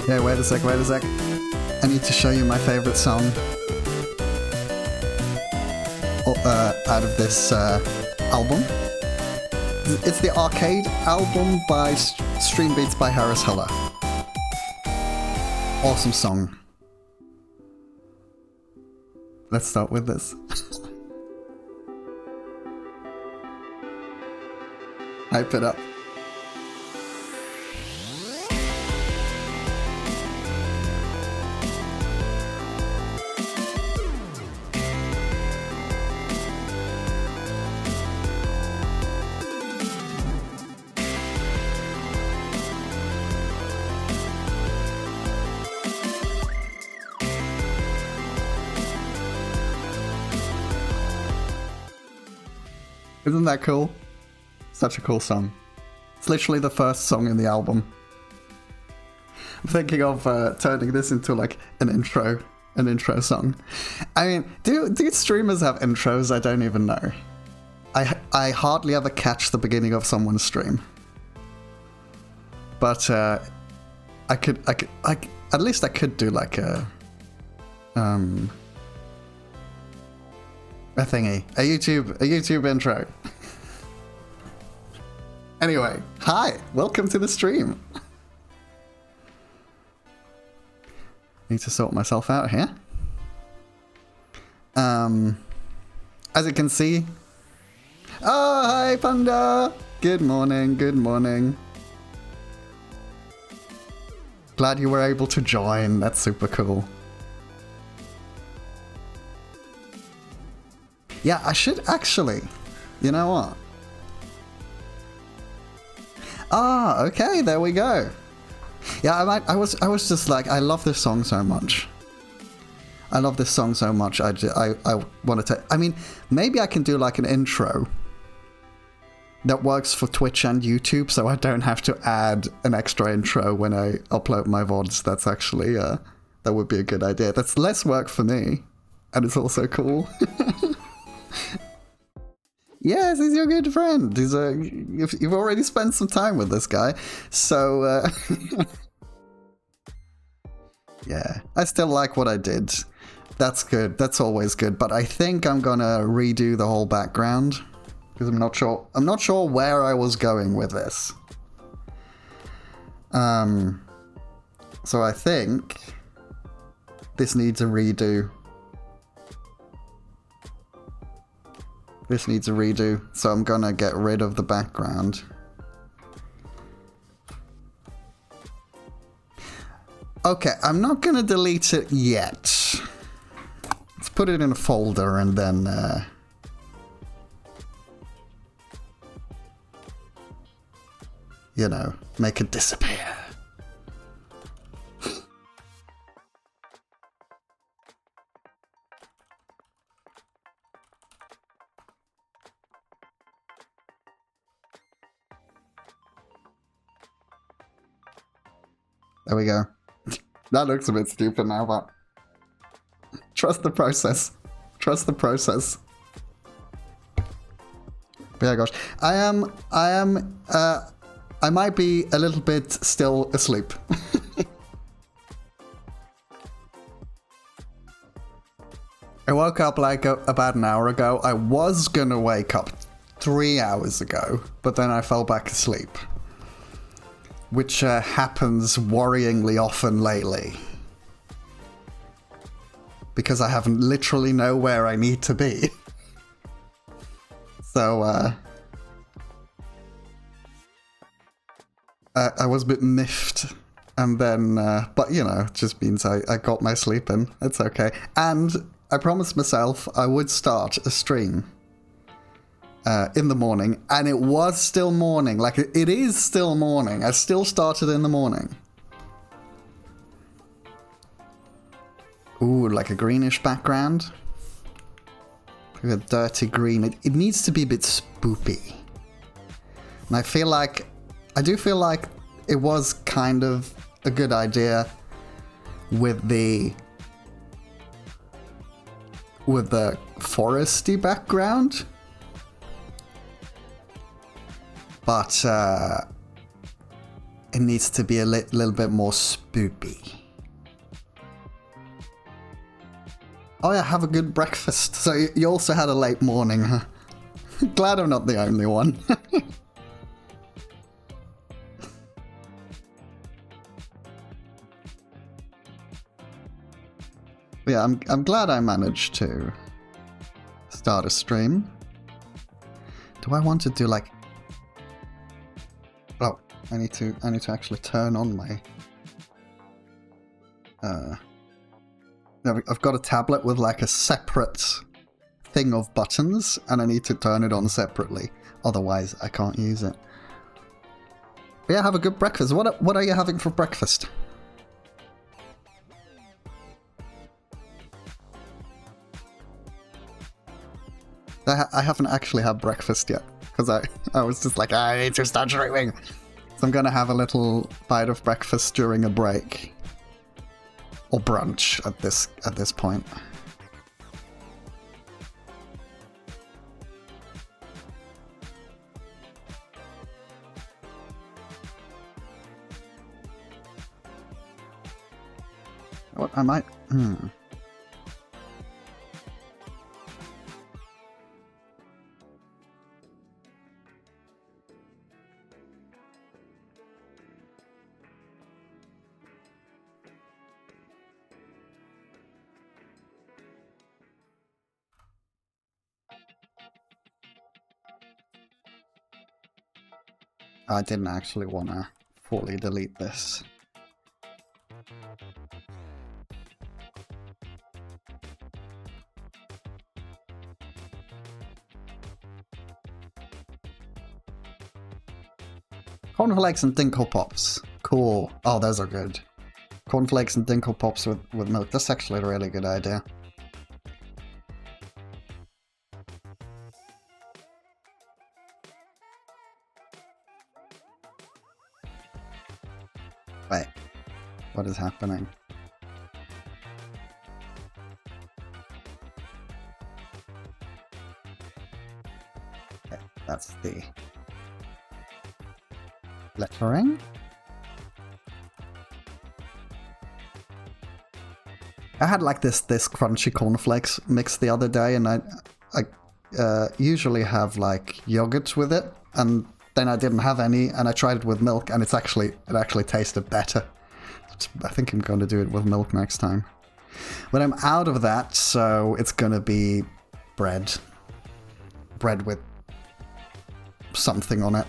Yeah, wait a sec. I need to show you my favorite song out of this album. It's the Arcade album by Stream Beats by Harris Heller. Awesome song. Let's start with this. Hype it up. Isn't that cool? Such a cool song. It's literally the first song in the album. I'm thinking of turning this into like an intro song. I mean, do streamers have intros? I don't even know. I hardly ever catch the beginning of someone's stream. But I could at least I could do like a thingy, a YouTube intro. Anyway, hi, welcome to the stream. Need to sort myself out here. As you can see. Oh, hi Panda. Good morning. Glad you were able to join. That's super cool. Yeah, I should actually. You know what? Ah, okay, there we go. Yeah, I was just like, I love this song so much. I love this song so much. I wanted to. I mean, maybe I can do like an intro that works for Twitch and YouTube, so I don't have to add an extra intro when I upload my VODs. That's actually that would be a good idea. That's less work for me, and it's also cool. Yes, he's your good friend. You've already spent some time with this guy, so yeah, I still like what I did. That's good. That's always good. But I think I'm gonna redo the whole background because I'm not sure. I'm not sure where I was going with this. So I think this needs a redo. This needs a redo, so I'm gonna get rid of the background. Okay, I'm not gonna delete it yet. Let's put it in a folder and then you know, make it disappear. There we go. That looks a bit stupid now, but trust the process. Trust the process. But yeah, gosh, I might be a little bit still asleep. I woke up like about an hour ago. I was gonna wake up 3 hours ago, but then I fell back asleep. Which happens worryingly often lately. Because I have literally nowhere I need to be. So, I was a bit miffed. And then, but you know, it just means I got my sleep in. It's okay. And I promised myself I would start a stream. In the morning, and it was still morning. Like, it is still morning. I still started in the morning. Ooh, like a greenish background. Like a dirty green. It needs to be a bit spoopy. And I do feel like it was kind of a good idea with the foresty background. But It needs to be a little bit more spoopy. Oh yeah, have a good breakfast. So you also had a late morning, huh? Glad I'm not the only one. Yeah, I'm glad I managed to start a stream. Do I want to do like... Oh, I need to actually turn on my... I've got a tablet with like a separate thing of buttons, and I need to turn it on separately. Otherwise, I can't use it. But yeah, have a good breakfast. What are you having for breakfast? I haven't actually had breakfast yet, because I was just like, I need to start streaming. So I'm going to have a little bite of breakfast during a break. Or brunch at this point. What I might... I didn't actually want to fully delete this. Cornflakes and Dingle Pops. Cool. Oh, those are good. Cornflakes and Dingle Pops with milk. That's actually a really good idea. Wait. What is happening? Okay, that's the lettering. I had like this crunchy cornflakes mix the other day, and I usually have like yogurt with it, and then I didn't have any, and I tried it with milk, and it actually tasted better. I think I'm going to do it with milk next time. But I'm out of that, so it's going to be bread with something on it.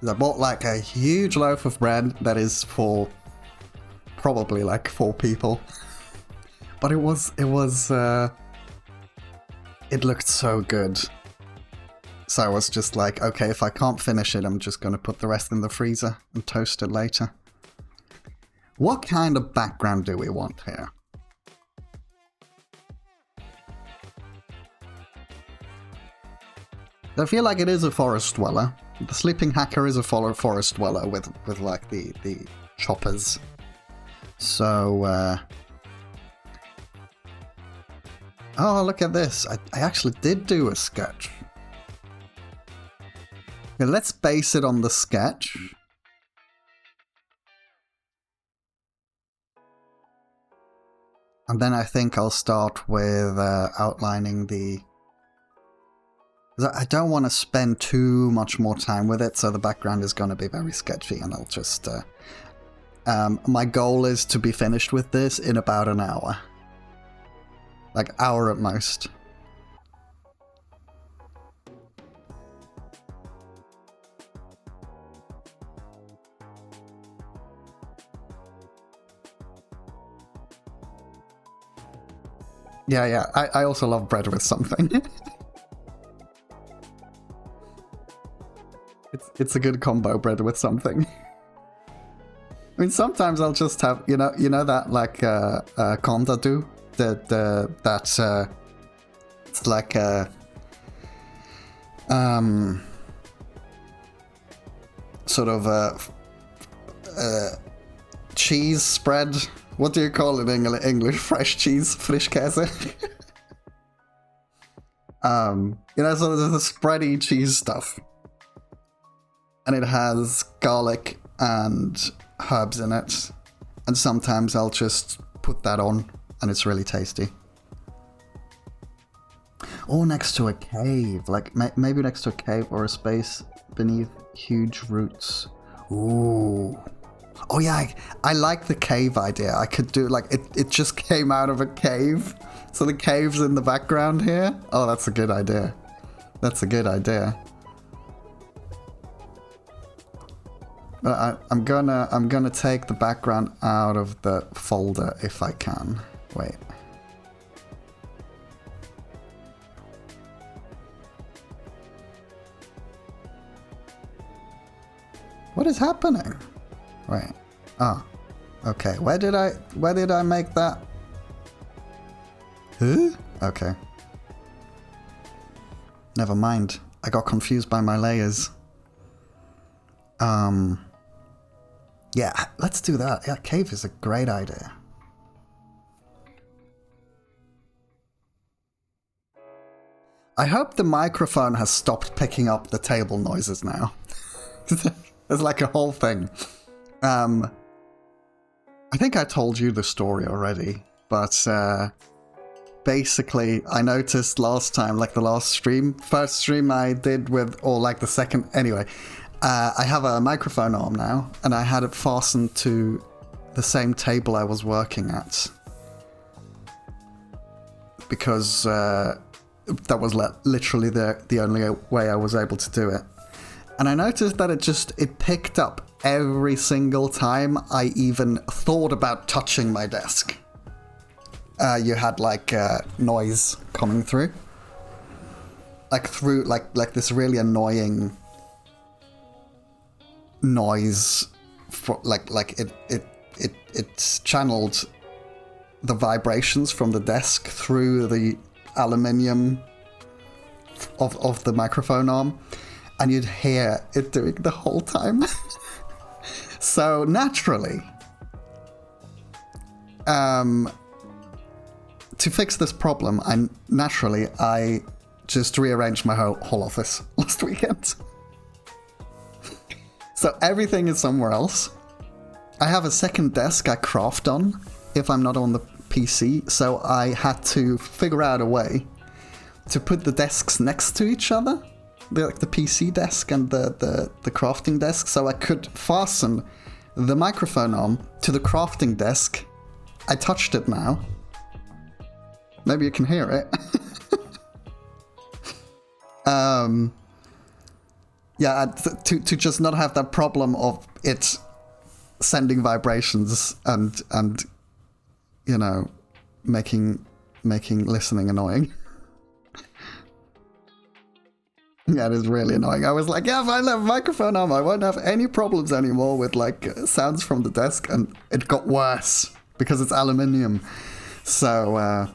I bought like a huge loaf of bread that is for probably like 4 people. But it looked so good. So I was just like, okay, if I can't finish it, I'm just gonna put the rest in the freezer and toast it later. What kind of background do we want here? I feel like it is a forest dweller. The sleeping hacker is a forest dweller with like the choppers. So, oh, look at this. I actually did do a sketch. Okay, let's base it on the sketch. And then I think I'll start with outlining the... I don't want to spend too much more time with it, so the background is going to be very sketchy, and I'll just... my goal is to be finished with this in about an hour. Like, hour at most. Yeah, I also love bread with something. It's a good combo, bread with something. I mean, sometimes I'll just have, you know that like Kondadu, that it's like a sort of a cheese spread. What do you call it in English? Fresh cheese, Frischkäse. So there's the spready cheese stuff. And it has garlic and herbs in it. And sometimes I'll just put that on and it's really tasty. Or next to a cave, like maybe next to a cave or a space beneath huge roots. Ooh. Oh yeah, I like the cave idea. I could do like, it just came out of a cave. So the cave's in the background here. Oh, that's a good idea. That's a good idea. But I'm gonna take the background out of the folder if I can. Wait. What is happening? Wait. Oh. Okay. Where did I make that? Huh? Okay. Never mind. I got confused by my layers. Yeah, let's do that. Yeah, cave is a great idea. I hope the microphone has stopped picking up the table noises now. There's like a whole thing. I think I told you the story already, but basically I noticed last time, like the first stream I did with, or like the second, anyway, I have a microphone arm now, and I had it fastened to the same table I was working at. Because that was literally the only way I was able to do it. And I noticed that it picked up every single time I even thought about touching my desk. You had like noise coming through. Like this really annoying noise for like it channeled the vibrations from the desk through the aluminium of the microphone arm, and you'd hear it doing the whole time. So naturally, to fix this problem, I just rearranged my whole office last weekend. So everything is somewhere else. I have a second desk I craft on if I'm not on the PC, so I had to figure out a way to put the desks next to each other, like the PC desk and the crafting desk, so I could fasten the microphone arm to the crafting desk. I touched it now. Maybe you can hear it. Yeah, to just not have that problem of it sending vibrations and you know, making listening annoying. Yeah, it is really annoying. I was like, yeah, if I have a microphone arm, I won't have any problems anymore with like sounds from the desk, and it got worse because it's aluminium. So I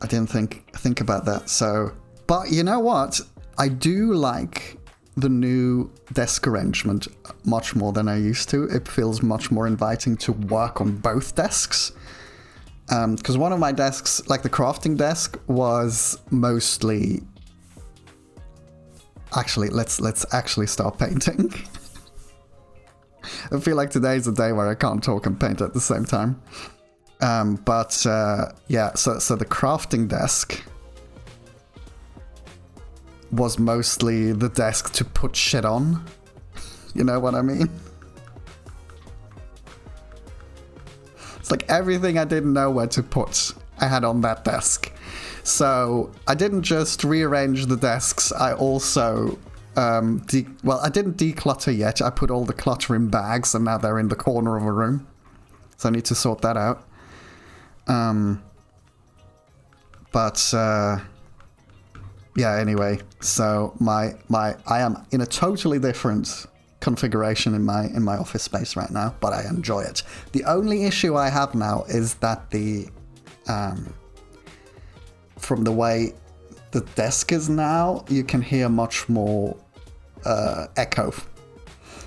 didn't think about that. So, but you know what? I do like the new desk arrangement much more than I used to. It feels much more inviting to work on both desks. Because one of my desks, like the crafting desk, was mostly... Actually, let's actually start painting. I feel like today's a day where I can't talk and paint at the same time. Yeah, so the crafting desk was mostly the desk to put shit on. You know what I mean? It's like everything I didn't know where to put, I had on that desk. So I didn't just rearrange the desks, I also, I didn't declutter yet. I put all the clutter in bags and now they're in the corner of a room. So I need to sort that out. Yeah, anyway, so I am in a totally different configuration in my office space right now, but I enjoy it. The only issue I have now is that from the way the desk is now, you can hear much more echo.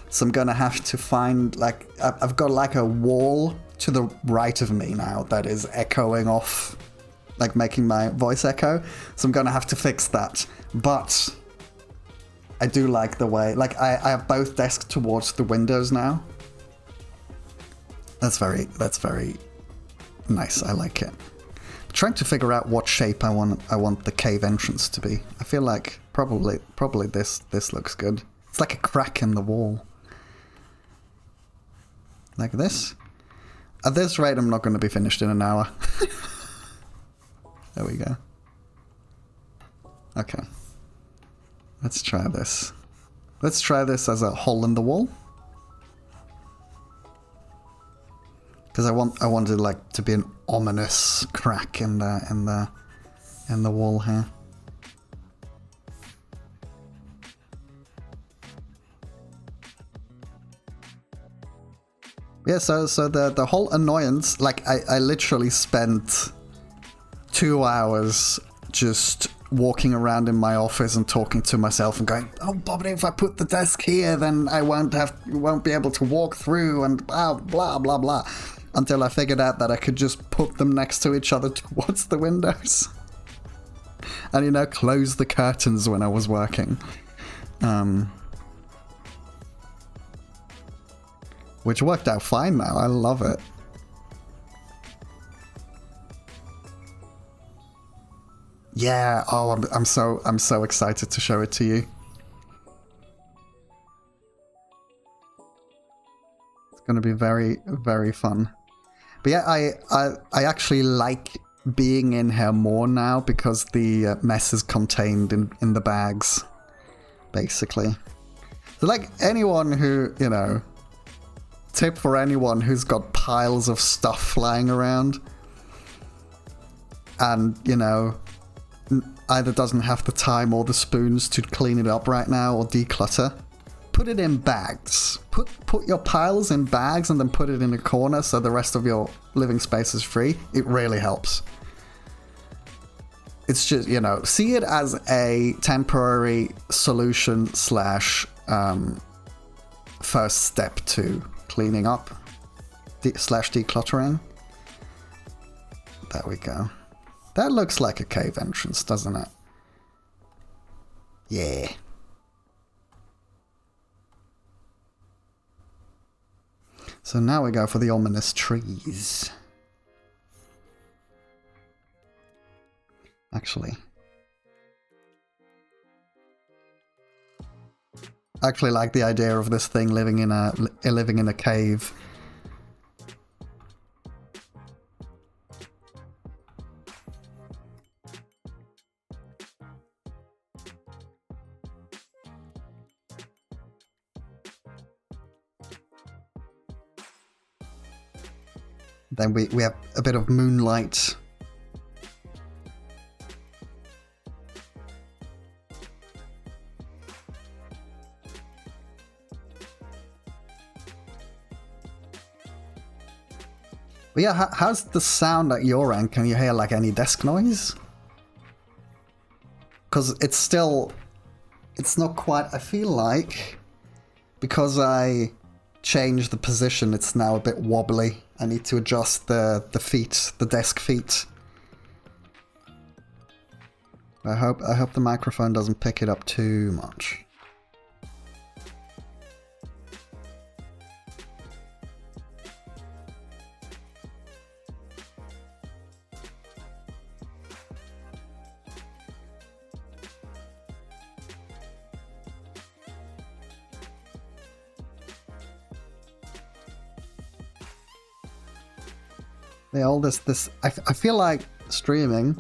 So I'm gonna have to find, like, I've got like a wall to the right of me now that is echoing off like making my voice echo. So I'm gonna have to fix that. But I do like the way, like I have both desks towards the windows now. That's very nice. I like it. I'm trying to figure out what shape I want the cave entrance to be. I feel like probably this looks good. It's like a crack in the wall. Like this. At this rate, I'm not going to be finished in an hour. There we go. Okay. Let's try this. Let's try this as a hole in the wall. Because I want it like to be an ominous crack in the wall here. Yeah, so the whole annoyance, like I literally spent 2 hours just walking around in my office and talking to myself and going, oh, Bobby, if I put the desk here, then I won't be able to walk through and blah, blah, blah, blah. Until I figured out that I could just put them next to each other towards the windows. And, you know, close the curtains when I was working. Which worked out fine now. I love it. Yeah, oh, I'm so excited to show it to you. It's going to be very, very fun. But yeah, I actually like being in here more now because the mess is contained in the bags, basically. So like anyone who, you know, tip for anyone who's got piles of stuff flying around and, you know, either doesn't have the time or the spoons to clean it up right now or declutter. Put it in bags. Put your piles in bags and then put it in a corner so the rest of your living space is free. It really helps. It's just, you know, see it as a temporary solution / first step to cleaning up / decluttering. There we go. That looks like a cave entrance, doesn't it? Yeah. So now we go for the ominous trees. Actually. I actually like the idea of this thing living in a cave. Then we have a bit of moonlight. But yeah, how's the sound at your end? Can you hear like any desk noise? Because it's not quite, I feel like, because I changed the position, it's now a bit wobbly. I need to adjust the feet, the desk feet. I hope the microphone doesn't pick it up too much. Yeah, all this I feel like streaming,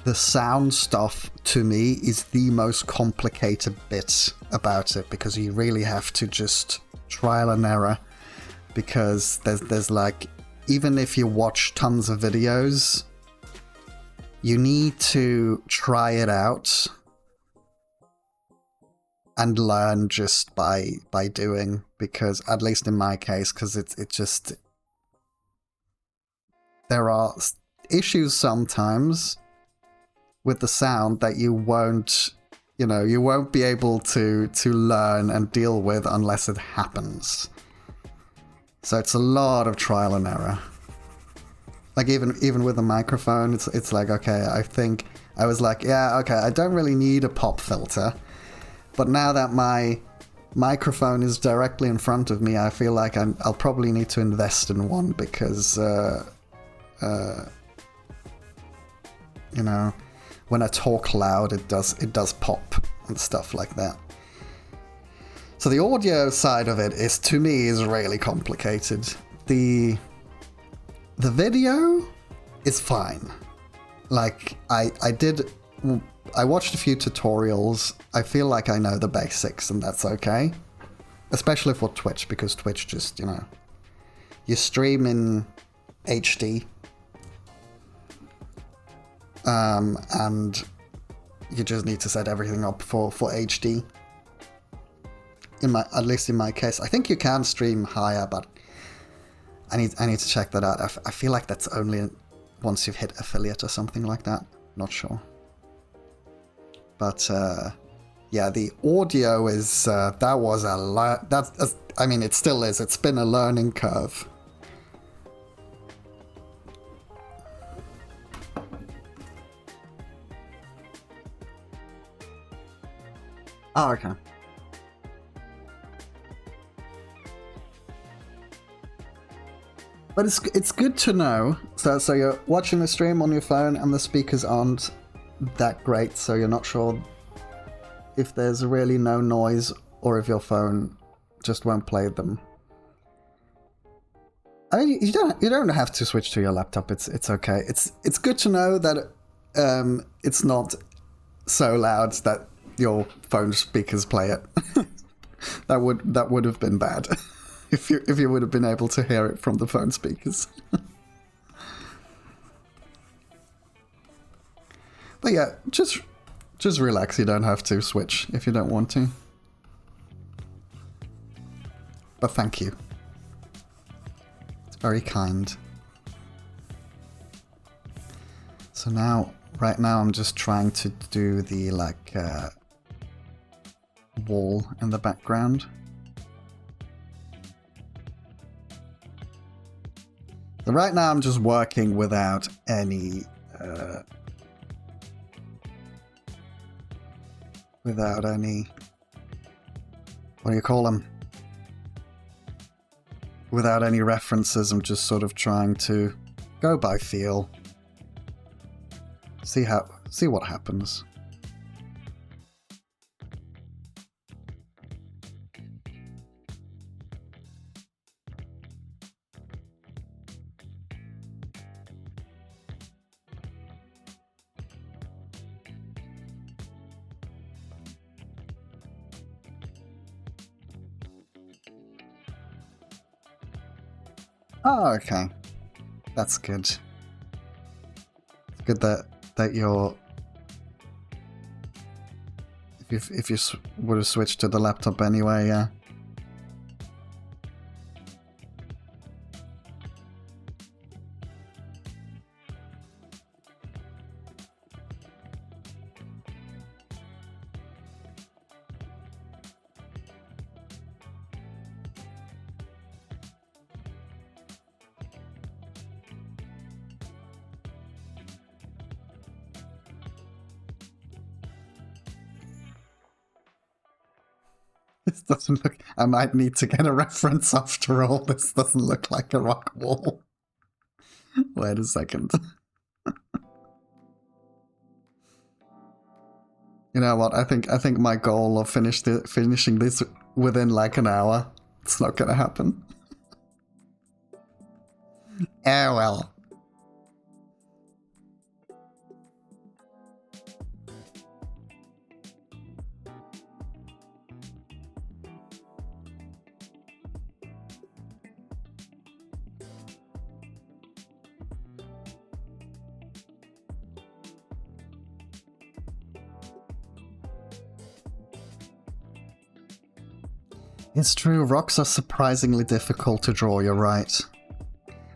the sound stuff to me is the most complicated bit about it, because you really have to just trial and error, because there's like, even if you watch tons of videos, you need to try it out and learn just by doing, because at least in my case, because it just, there are issues sometimes with the sound that you won't be able to learn and deal with unless it happens. So it's a lot of trial and error. Like even with the microphone, it's like, okay, I think I was like, yeah, okay, I don't really need a pop filter, but now that my microphone is directly in front of me, I feel like I'll probably need to invest in one because you know, when I talk loud, it does pop and stuff like that. So the audio side of it is, to me, is really complicated. The video is fine. Like I watched a few tutorials. I feel like I know the basics, and that's okay. Especially for Twitch, because Twitch just, you know, you stream in HD. And you just need to set everything up for HD. At least in my case, I think you can stream higher, but I need to check that out. I feel like that's only once you've hit affiliate or something like that. Not sure. But yeah, the audio is that was a lot. I mean, it still is. It's been a learning curve. Oh, okay. But it's good to know. So you're watching the stream on your phone and the speakers aren't that great, so you're not sure if there's really no noise or if your phone just won't play them. I mean, you don't have to switch to your laptop. It's okay. It's good to know that it's not so loud that your phone speakers play it. that would have been bad if you would have been able to hear it from the phone speakers. But yeah, just relax. You don't have to switch if you don't want to. But thank you. It's very kind. So right now I'm just trying to do the wall in the background. So right now I'm just working without any what do you call them? Without any references. I'm just sort of trying to go by feel. See what happens. Oh, okay. That's good. It's good that you're... If you would have switched to the laptop anyway, yeah. This doesn't look... I might need to get a reference after all. This doesn't look like a rock wall. Wait a second. You know what? I think my goal of finishing this within like an hour, it's not gonna happen. Oh well. It's true, rocks are surprisingly difficult to draw, you're right.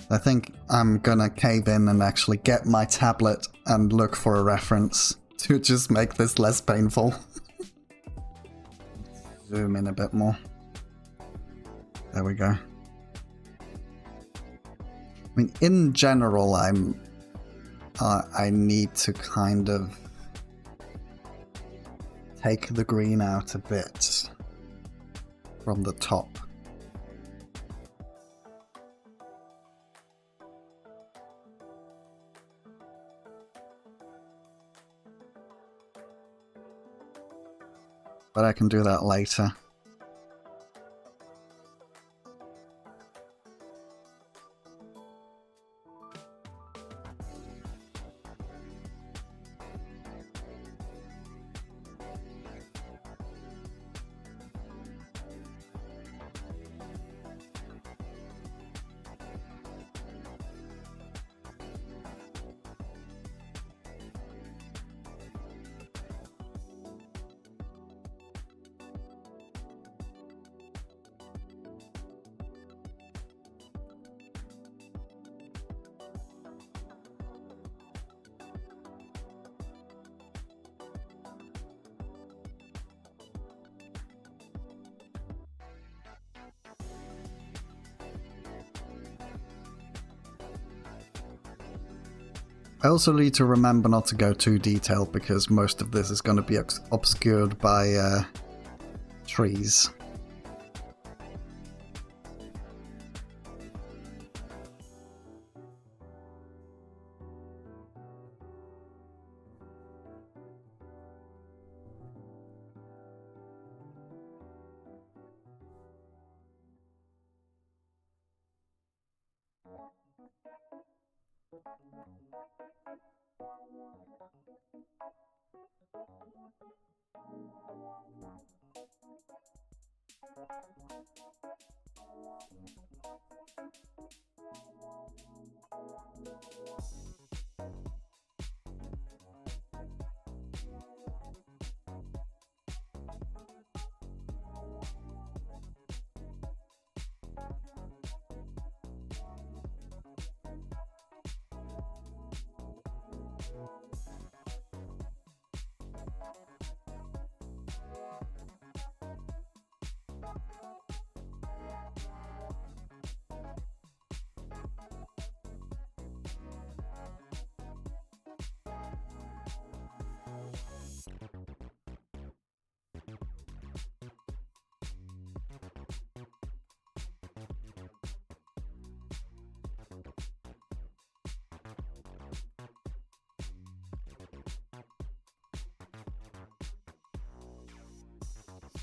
I think I'm gonna cave in and actually get my tablet and look for a reference to just make this less painful. Zoom in a bit more. There we go. I mean, in general, I need to kind of take the green out a bit from the top. But I can do that later. I also need to remember not to go too detailed because most of this is going to be obscured by trees.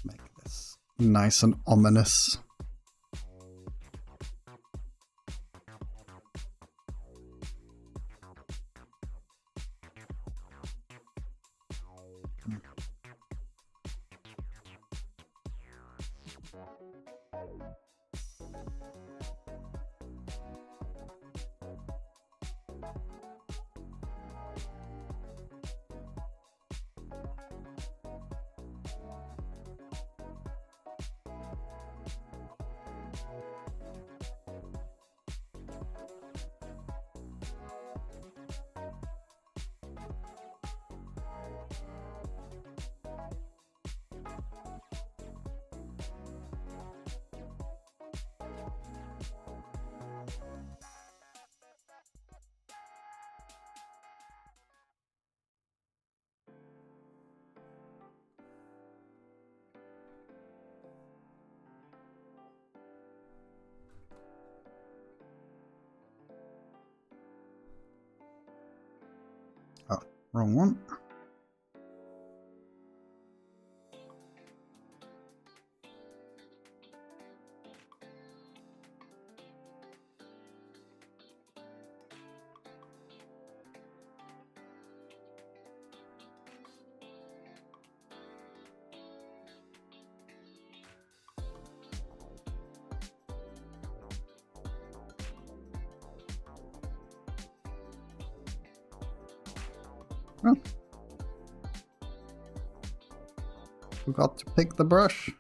Make this nice and ominous. Oh, wrong one. Oh. Forgot to pick the brush.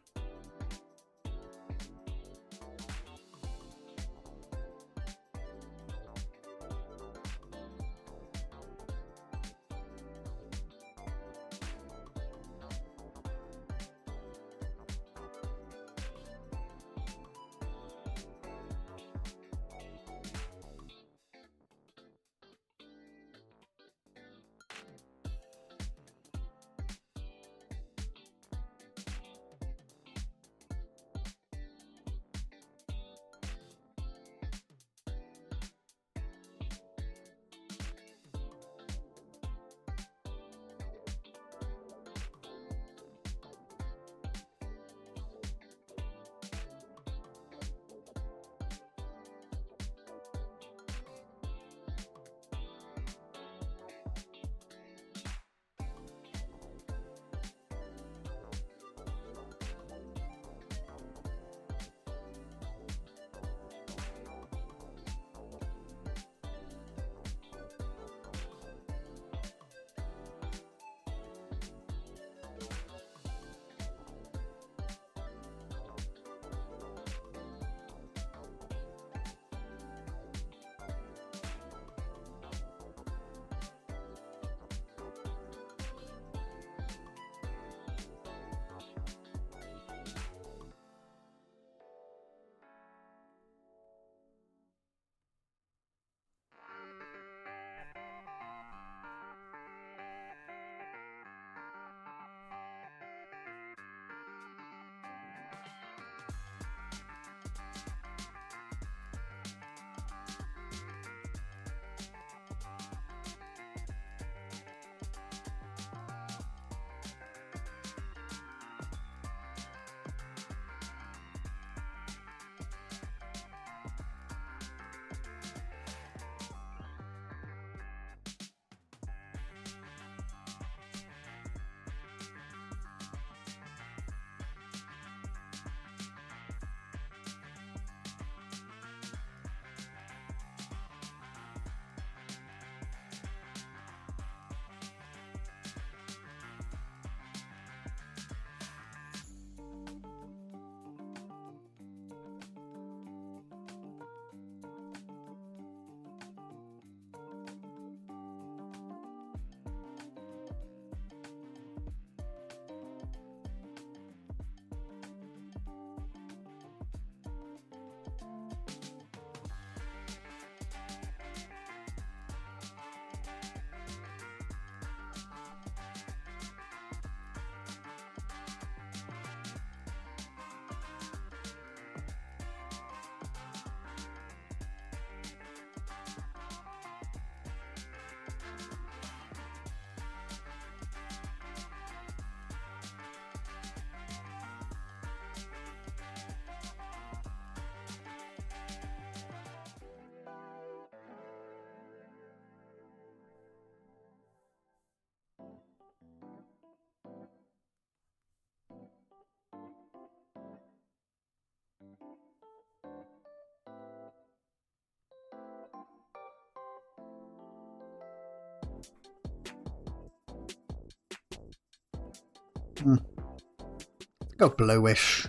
Go bluish.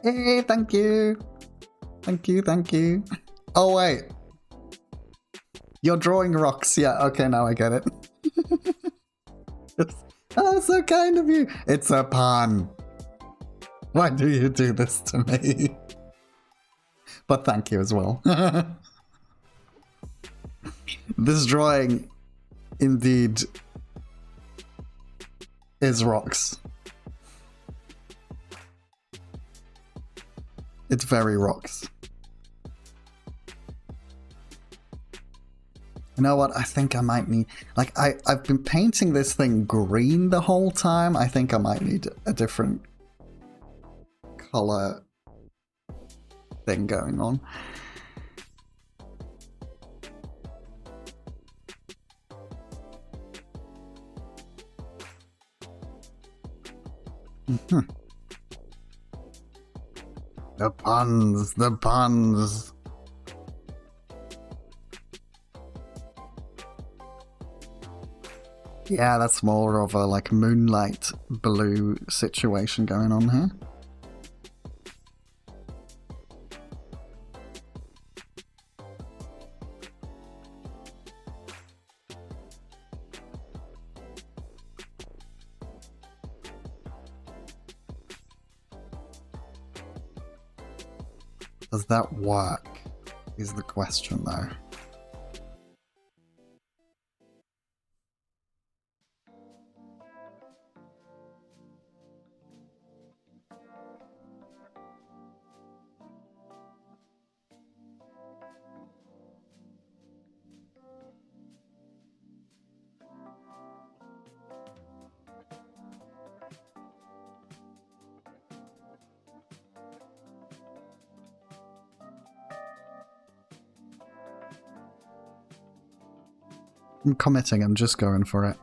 Hey, thank you. Thank you, thank you. Oh, wait. You're drawing rocks. Yeah, okay, now I get it. Oh, so kind of you. It's a pun. Why do you do this to me? But thank you as well. This drawing indeed is rocks. It's very rocks. You know what? I think I might need... Like, I've been painting this thing green the whole time. I think I might need a different color thing going on. The puns, the puns. Yeah, that's more of a like moonlight blue situation going on here. Does that work? Is the question though. I'm committing, I'm just going for it.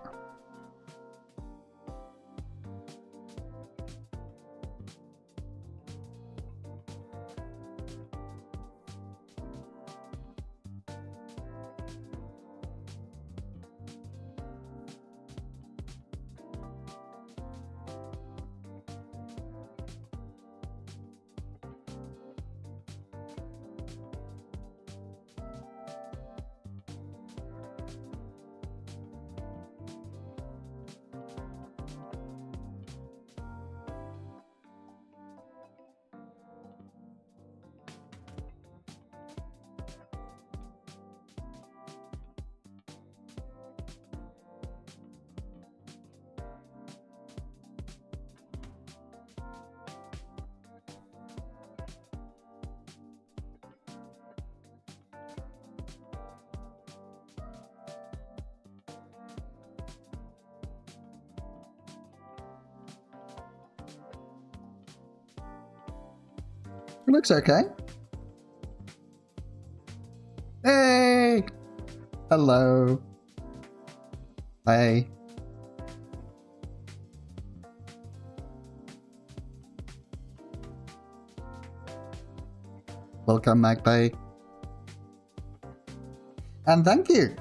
It looks okay. Hey! Hello. Hey. Welcome, Magpie. And thank you.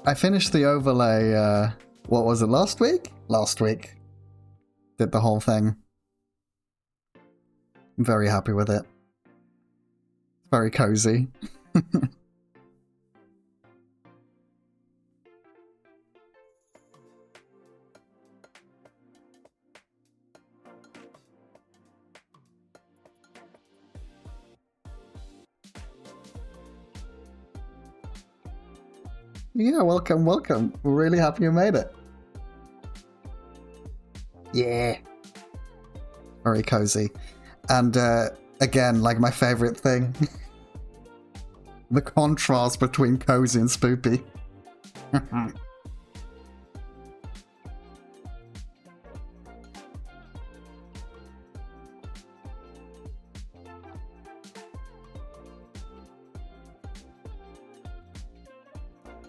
I finished the overlay, what was it, last week? Last week. Did the whole thing. I'm very happy with it. Very cozy. Yeah, welcome, welcome. We're really happy you made it. Yeah. Very cozy. And again, like my favorite thing. The contrast between cozy and spoopy.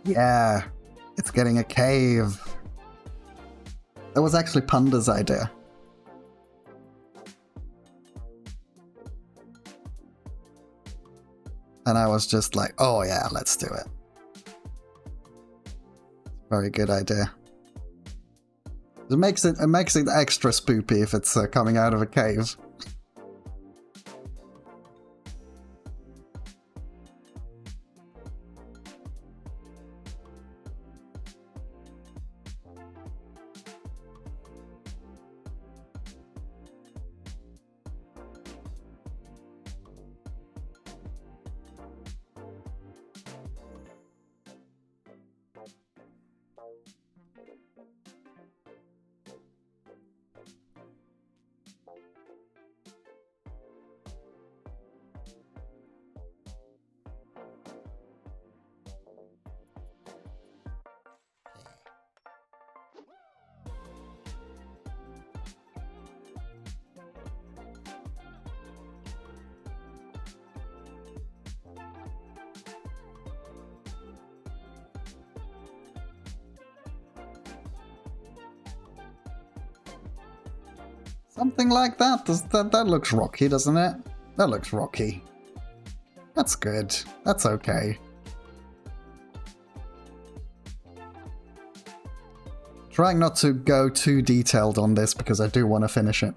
Yeah, it's getting a cave. That was actually Punda's idea. And I was just like, oh yeah, let's do it. Very good idea. It makes it extra spoopy if it's coming out of a cave. Something like that. That looks rocky, doesn't it? That looks rocky. That's good. That's okay. Trying not to go too detailed on this because I do want to finish it.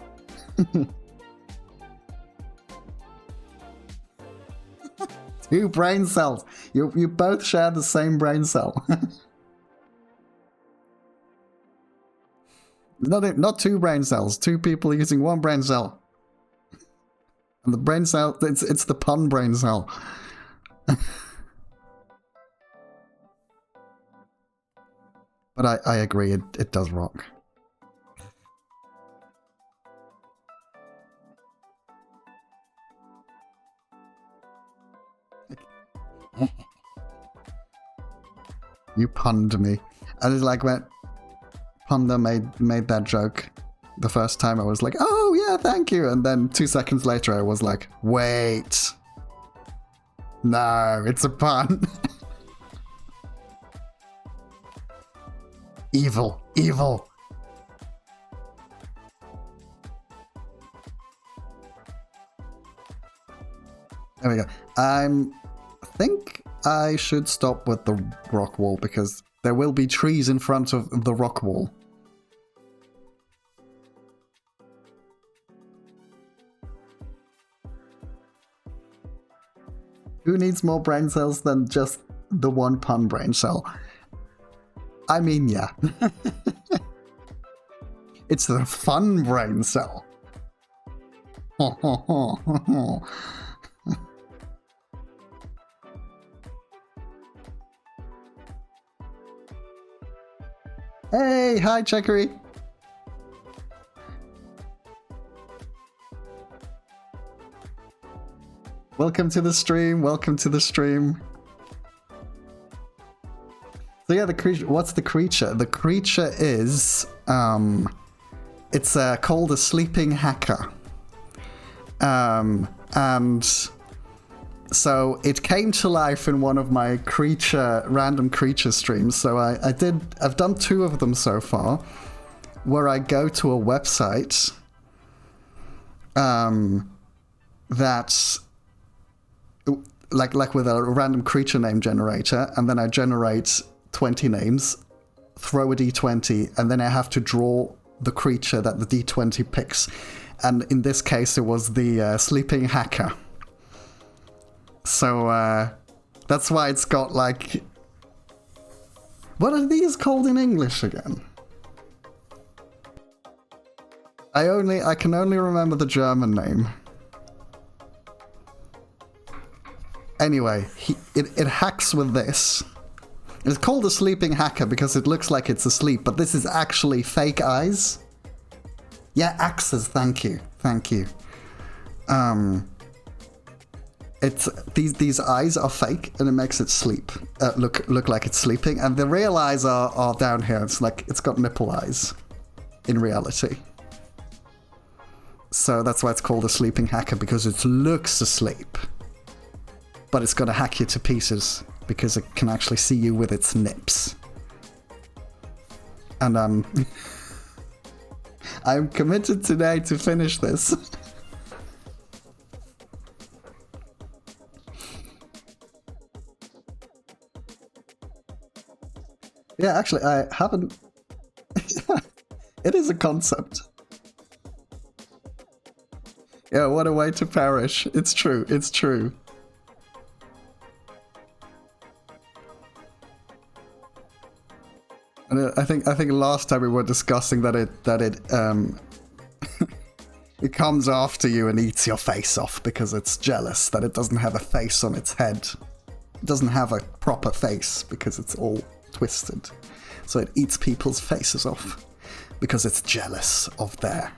Two brain cells. You both share the same brain cell. Not two brain cells. Two people using one brain cell. And the brain cell, it's the pun brain cell. But I agree, it does rock. You punned me. I just like when Punda made that joke the first time. I was like, oh yeah, thank you. And then 2 seconds later I was like, wait. No, it's a pun. Evil, evil. There we go. I think I should stop with the rock wall because there will be trees in front of the rock wall. Who needs more brain cells than just the one pun brain cell? I mean, yeah. It's the fun brain cell. Hey, hi, Checkery. Welcome to the stream. Welcome to the stream. So yeah, the creature. What's the creature? The creature is it's called a sleeping hacker. And so it came to life in one of my random creature streams. So I've done 2 of them so far, where I go to a website that's like with a random creature name generator, and then I generate 20 names, throw a d20, and then I have to draw the creature that the d20 picks. And in this case, it was the sleeping hacker. So that's why it's got like... What are these called in English again? I can only remember the German name. Anyway, it hacks with this. It's called a sleeping hacker because it looks like it's asleep, but this is actually fake eyes. Yeah, axes, thank you. Thank you. It's these eyes are fake, and it makes it look like it's sleeping, and the real eyes are down here. It's like it's got nipple eyes in reality. So that's why it's called a sleeping hacker, because it looks asleep. But it's gonna hack you to pieces because it can actually see you with its nips. And I'm committed today to finish this. Yeah, actually, I haven't... It is a concept. Yeah, what a way to perish. It's true, it's true. And I think last time we were discussing that it it comes after you and eats your face off because it's jealous that it doesn't have a face on its head. It doesn't have a proper face because it's all twisted. So it eats people's faces off because it's jealous of their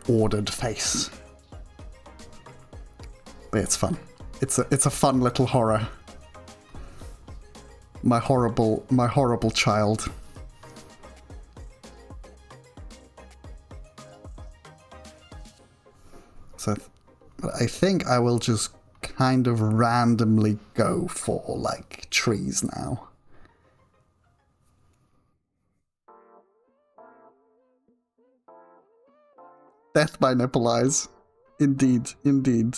ordered face. But it's fun. It's a fun little horror. My horrible child. So I think I will just kind of randomly go for like trees now. Death by nipple eyes. Indeed, indeed.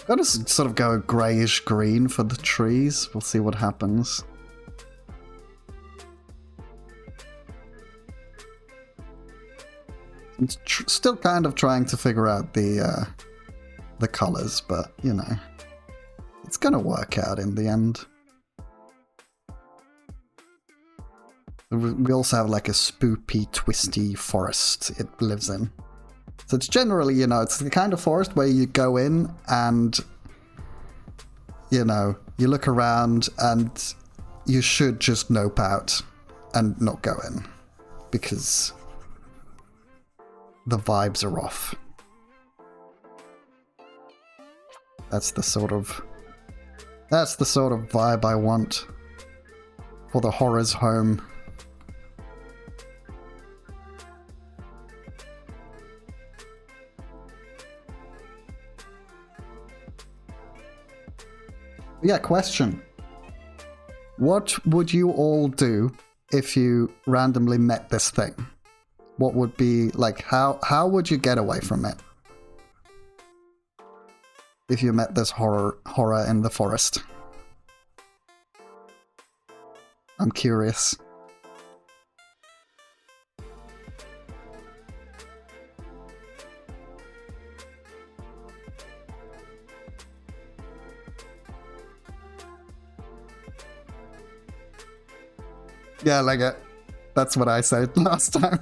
Gotta sort of go greyish green for the trees. We'll see what happens. I'm still kind of trying to figure out the colours, but you know, it's gonna work out in the end. We also have like a spoopy, twisty forest it lives in. So it's generally, you know, it's the kind of forest where you go in and, you know, you look around and you should just nope out and not go in because the vibes are off. That's the sort of vibe I want for the horror's home. Yeah, question. What would you all do if you randomly met this thing? What would be, like, how would you get away from it? If you met this horror in the forest? I'm curious. Yeah, leg it. That's what I said last time.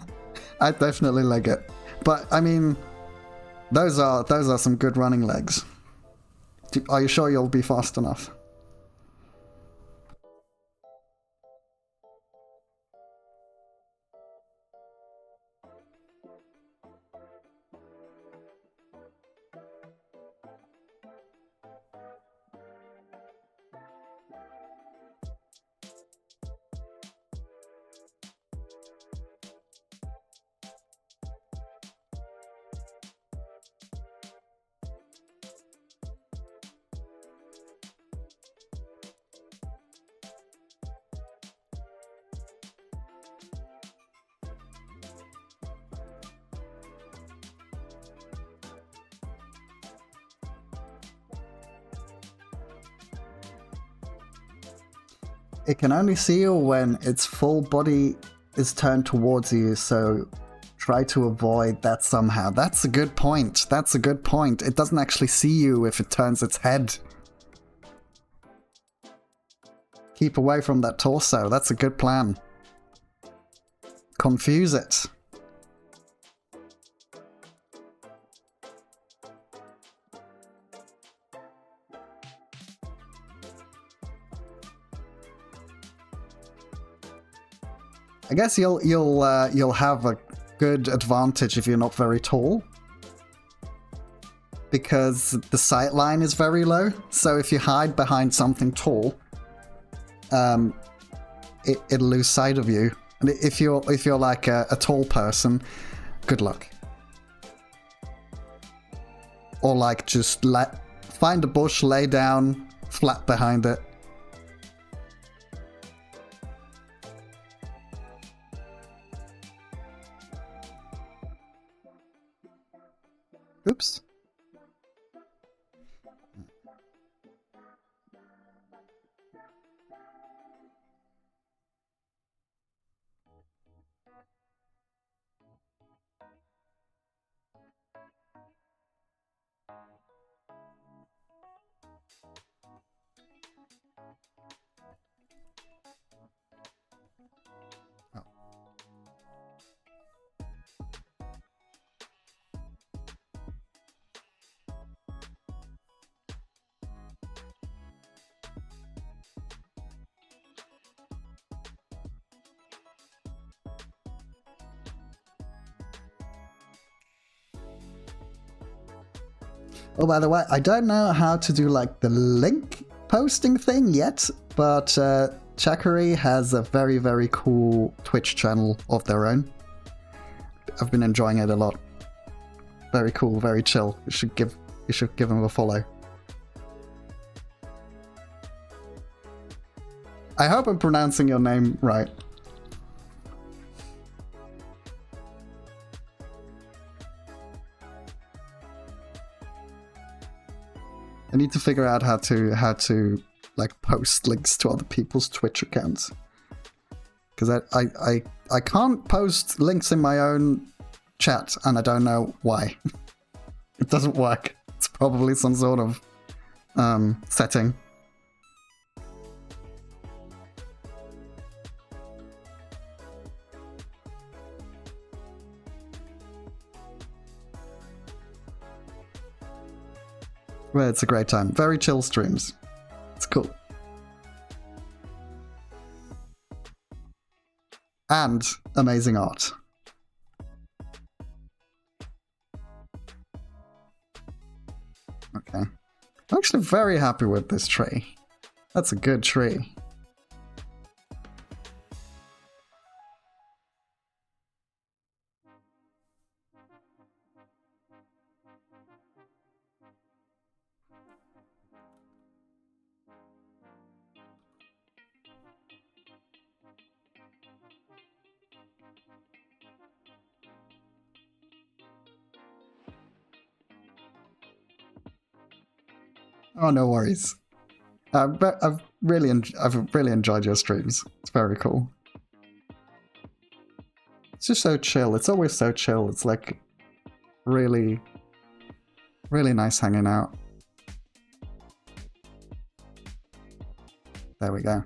I definitely leg it. But I mean, those are some good running legs. Are you sure you'll be fast enough? It can only see you when its full body is turned towards you, so try to avoid that somehow. That's a good point. That's a good point. It doesn't actually see you if it turns its head. Keep away from that torso. That's a good plan. Confuse it. I guess you'll have a good advantage if you're not very tall, because the sight line is very low. So if you hide behind something tall, it'll lose sight of you. And if you're like a tall person, good luck. Or like just find a bush, lay down flat behind it. Oops. Oh, by the way, I don't know how to do like the link posting thing yet, but Chakari has a very, very cool Twitch channel of their own. I've been enjoying it a lot. Very cool, very chill. You should give them a follow. I hope I'm pronouncing your name right. I need to figure out how to like post links to other people's Twitch accounts, because I can't post links in my own chat and I don't know why. It doesn't work. It's probably some sort of setting. Well, it's a great time. Very chill streams. It's cool. And amazing art. Okay. I'm actually very happy with this tree. That's a good tree. Oh, no worries. I've really enjoyed your streams. It's very cool. It's just so chill. It's always so chill. It's like really, really nice hanging out. There we go.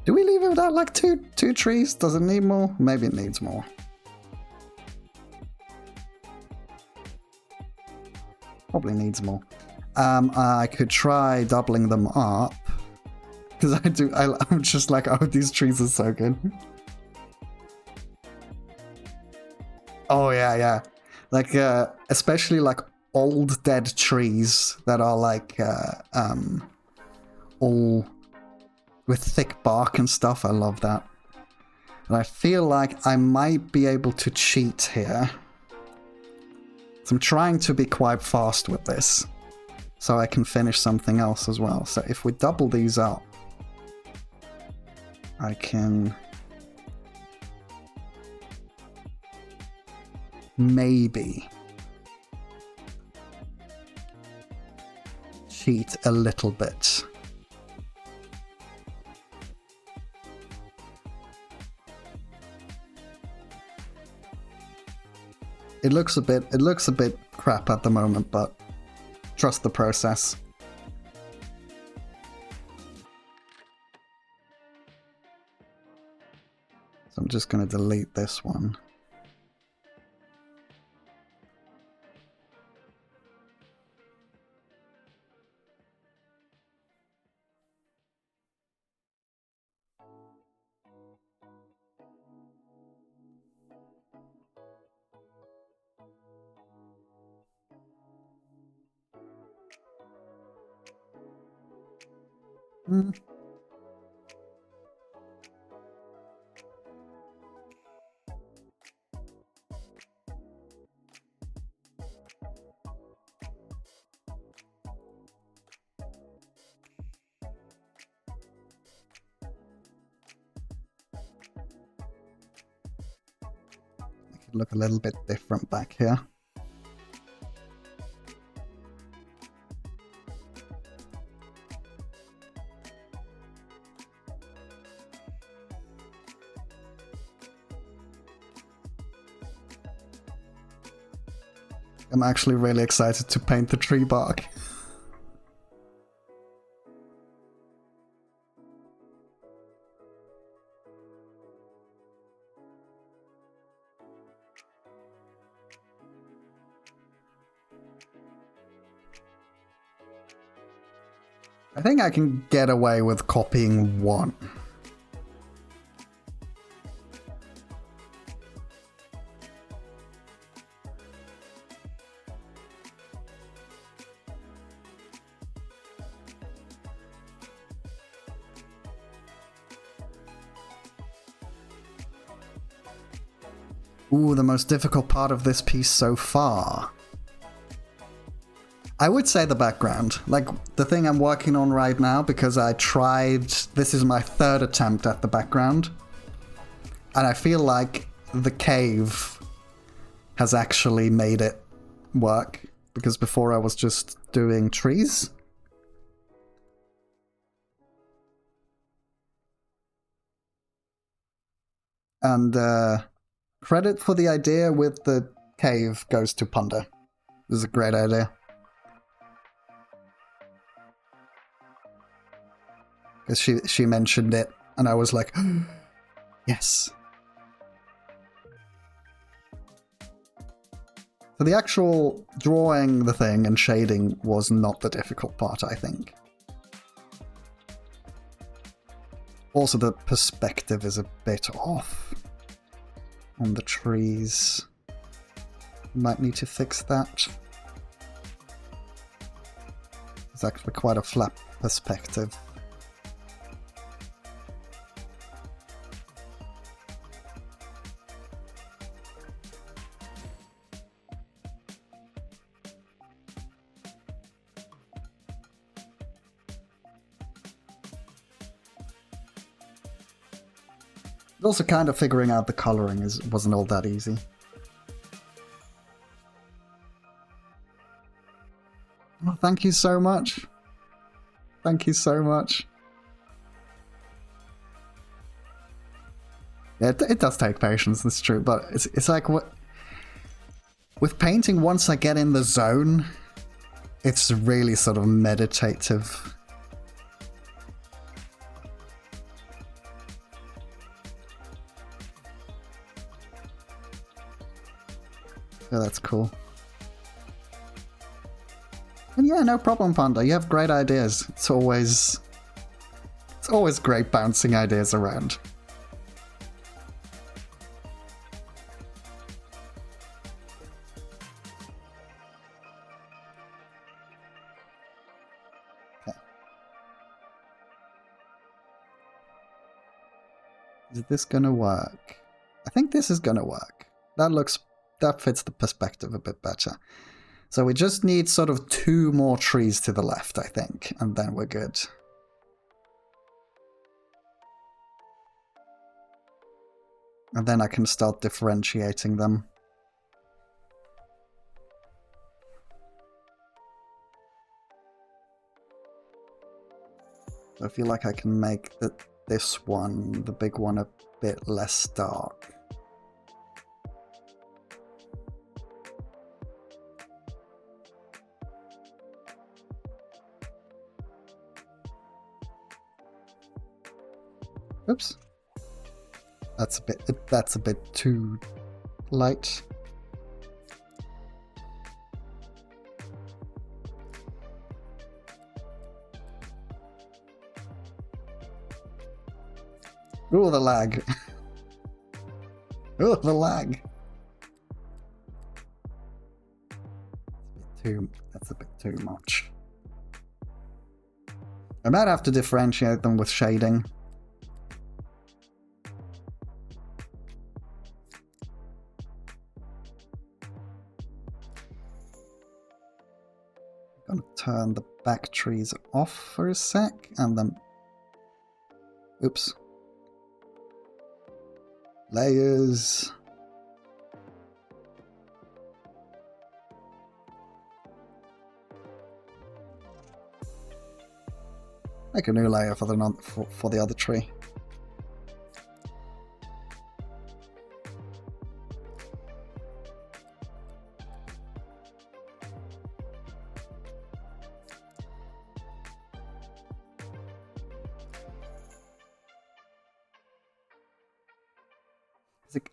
Do we leave it without like two trees? Does it need more? Maybe it needs more. Probably needs more. I could try doubling them up. Because I'm just like, oh, these trees are so good. Oh, yeah. Like, especially like old dead trees that are like, all with thick bark and stuff. I love that. And I feel like I might be able to cheat here. So I'm trying to be quite fast with this, so I can finish something else as well. So if we double these up, I can maybe cheat a little bit. It looks a bit crap at the moment, but trust the process. So I'm just going to delete this one. Should look a little bit different back here. I'm actually really excited to paint the tree bark. I think I can get away with copying one. Ooh, the most difficult part of this piece so far. I would say the background, like the thing I'm working on right now, because I tried, this is my third attempt at the background, and I feel like the cave has actually made it work, because before I was just doing trees. And credit for the idea with the cave goes to Punda. This is a great idea. Because she mentioned it, and I was like, yes. So the actual drawing the thing and shading was not the difficult part, I think. Also, the perspective is a bit off on the trees. Might need to fix that. It's actually quite a flat perspective. Also, kind of figuring out the coloring wasn't all that easy. Oh, thank you so much. Thank you so much. Yeah, it does take patience, that's true, but it's like what with painting, once I get in the zone, it's really sort of meditative. Yeah, that's cool. And yeah, no problem, Panda. You have great ideas. It's always great bouncing ideas around. Okay. Is this gonna work? I think this is gonna work. That fits the perspective a bit better. So we just need sort of 2 more trees to the left, I think, and then we're good. And then I can start differentiating them. So I feel like I can make this one, the big one, a bit less dark. Oops. That's a bit too light. Ooh, the lag. Ooh, the lag. That's a bit too much. I might have to differentiate them with shading. I'm gonna turn the back trees off for a sec, and then... Oops. Layers. Make a new layer for the other tree.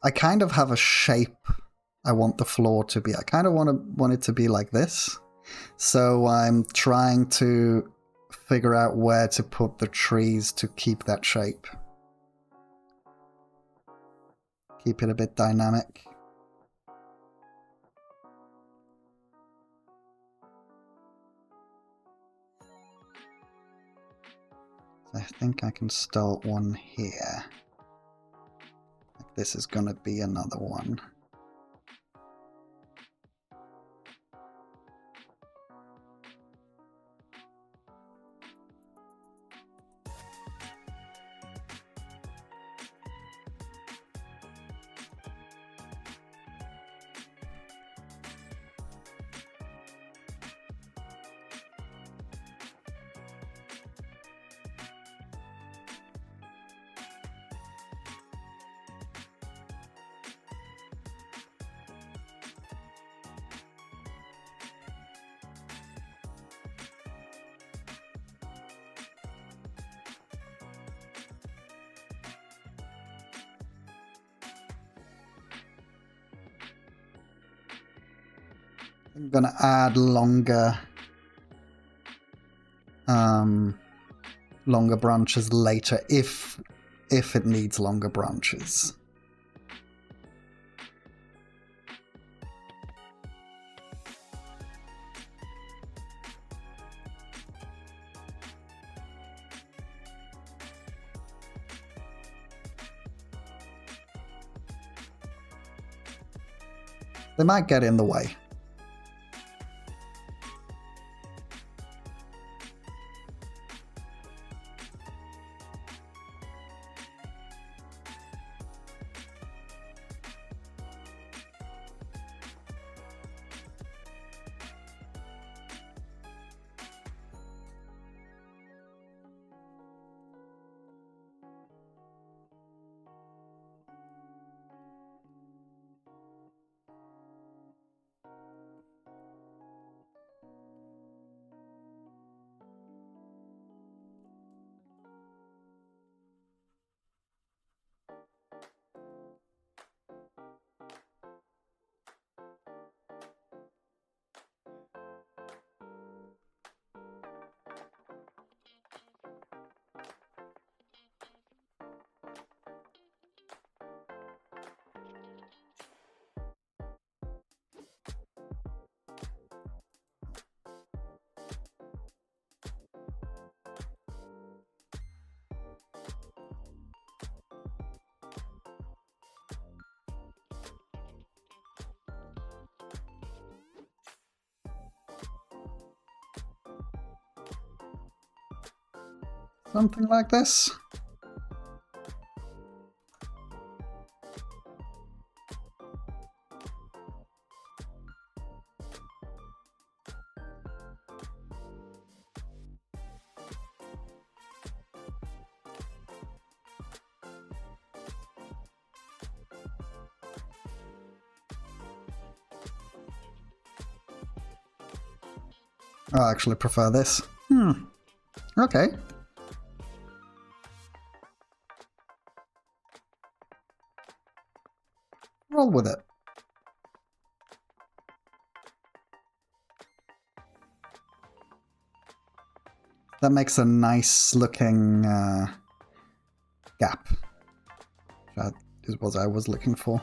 I kind of have a shape I want the floor to be. I kind of want it to be like this. So I'm trying to figure out where to put the trees to keep that shape. Keep it a bit dynamic. I think I can start one here. Like this is gonna be another one. I'm gonna add longer branches later if it needs longer branches. They might get in the way. Something like this. I actually prefer this. Okay. Roll with it. That makes a nice looking gap. That is what I was looking for.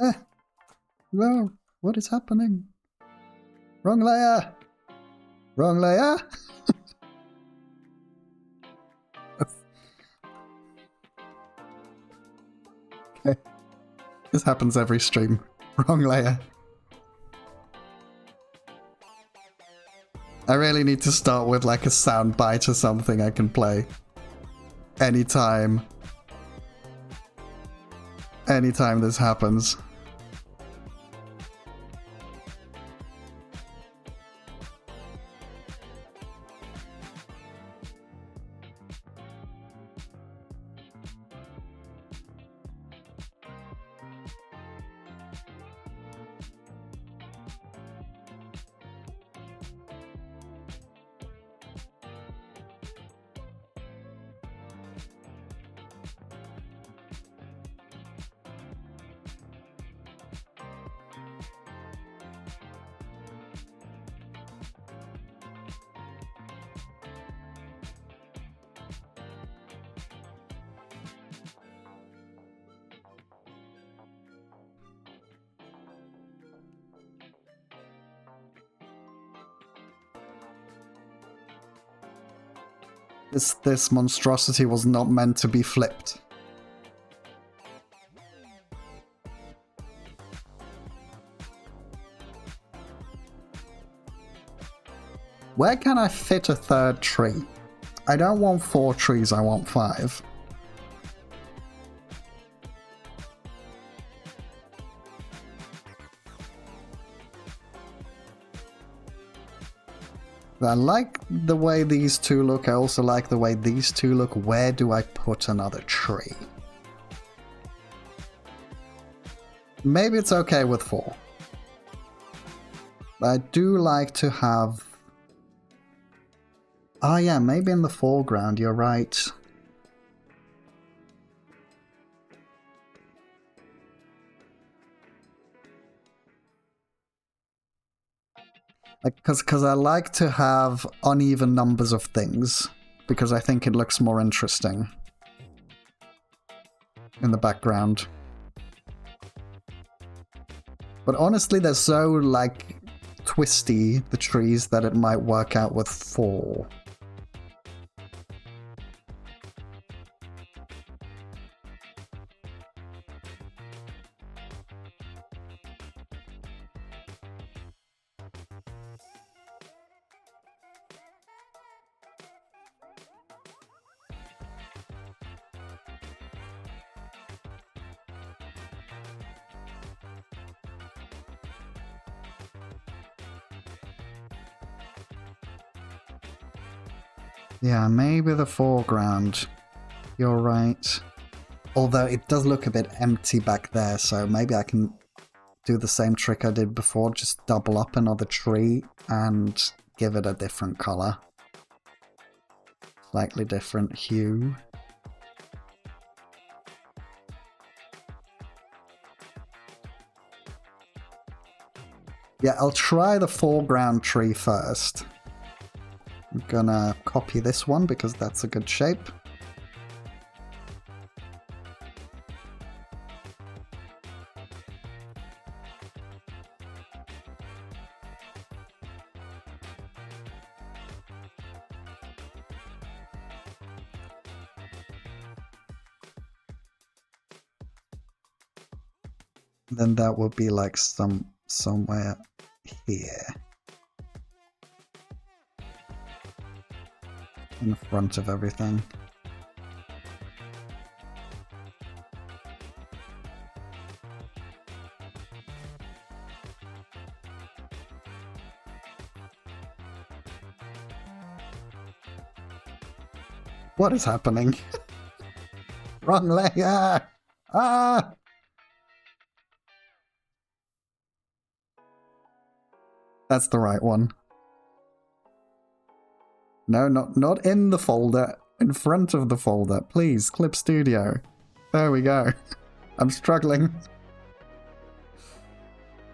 Eh, no, what is happening? Wrong layer! Wrong layer! Okay. This happens every stream. Wrong layer. I really need to start with like a sound bite or something I can play. Anytime this happens. This monstrosity was not meant to be flipped. Where can I fit a third tree? I don't want 4 trees, I want 5. I like the way these two look, I also like the way these two look. Where do I put another tree? Maybe it's okay with 4. I do like to have... Oh yeah, maybe in the foreground, you're right. Because I like to have uneven numbers of things, because I think it looks more interesting in the background. But honestly, they're so, like, twisty, the trees, that it might work out with 4. Yeah, maybe the foreground. You're right. Although it does look a bit empty back there, so maybe I can do the same trick I did before, just double up another tree and give it a different color. Slightly different hue. Yeah, I'll try the foreground tree first. I'm gonna copy this one because that's a good shape. Then that will be like somewhere here. In front of everything. What is happening? Wrong layer! Ah! That's the right one. No, not in the folder. In front of the folder. Please, Clip Studio. There we go. I'm struggling.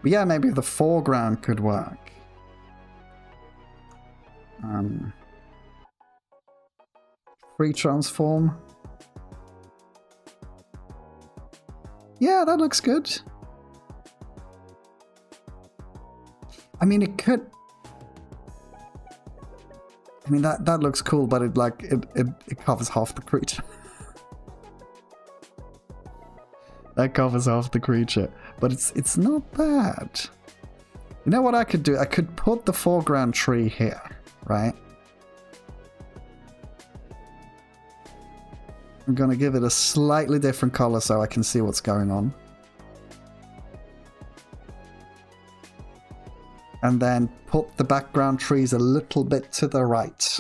But yeah, maybe the foreground could work. Free transform. Yeah, that looks good. I mean, it could... I mean, that looks cool, but it covers half the creature. That covers half the creature. But it's not bad. You know what I could do? I could put the foreground tree here, right? I'm gonna give it a slightly different color so I can see what's going on. And then put the background trees a little bit to the right.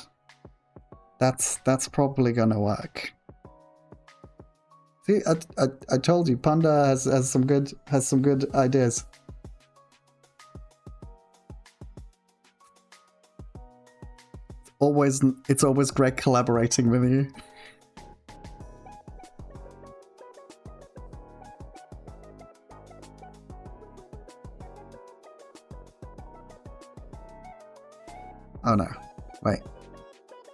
That's probably gonna work. See, I told you, Panda has some good ideas. It's always great collaborating with you. Oh no, wait,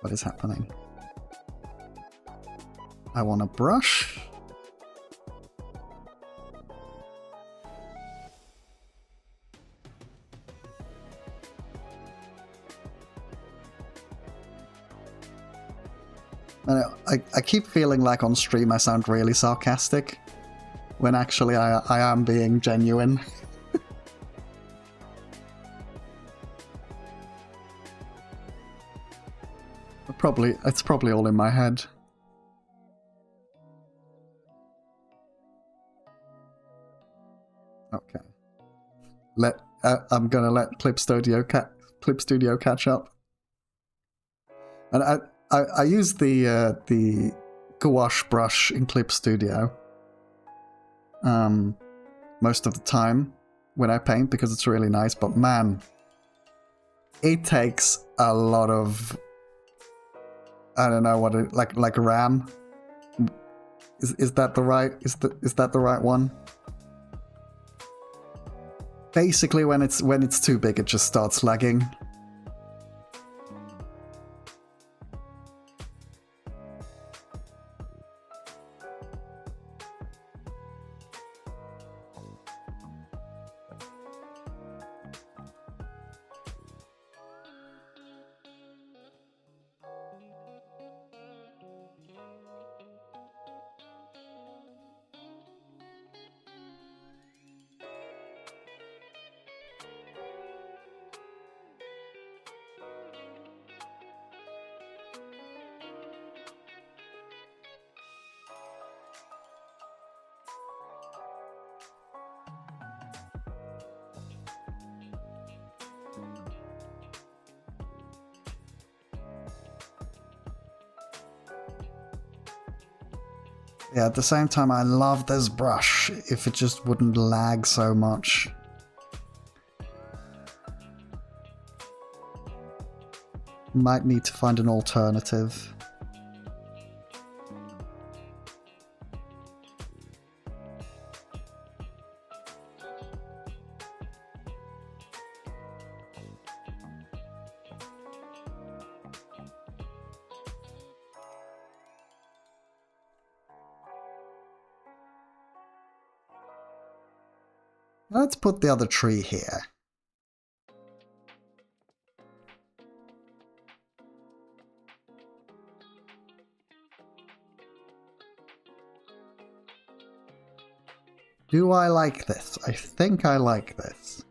what is happening? I want a brush. I keep feeling like on stream I sound really sarcastic, when actually I am being genuine. It's probably all in my head. Okay. I'm gonna let Clip Studio catch up. And I use the gouache brush in Clip Studio most of the time when I paint because it's really nice, but man, it takes a lot of, I don't know what it, like RAM. Is that the right is that the right one? Basically, when it's too big, it just starts lagging. Yeah, at the same time, I love this brush, if it just wouldn't lag so much. Might need to find an alternative. Let's put the other tree here. Do I like this? I think I like this.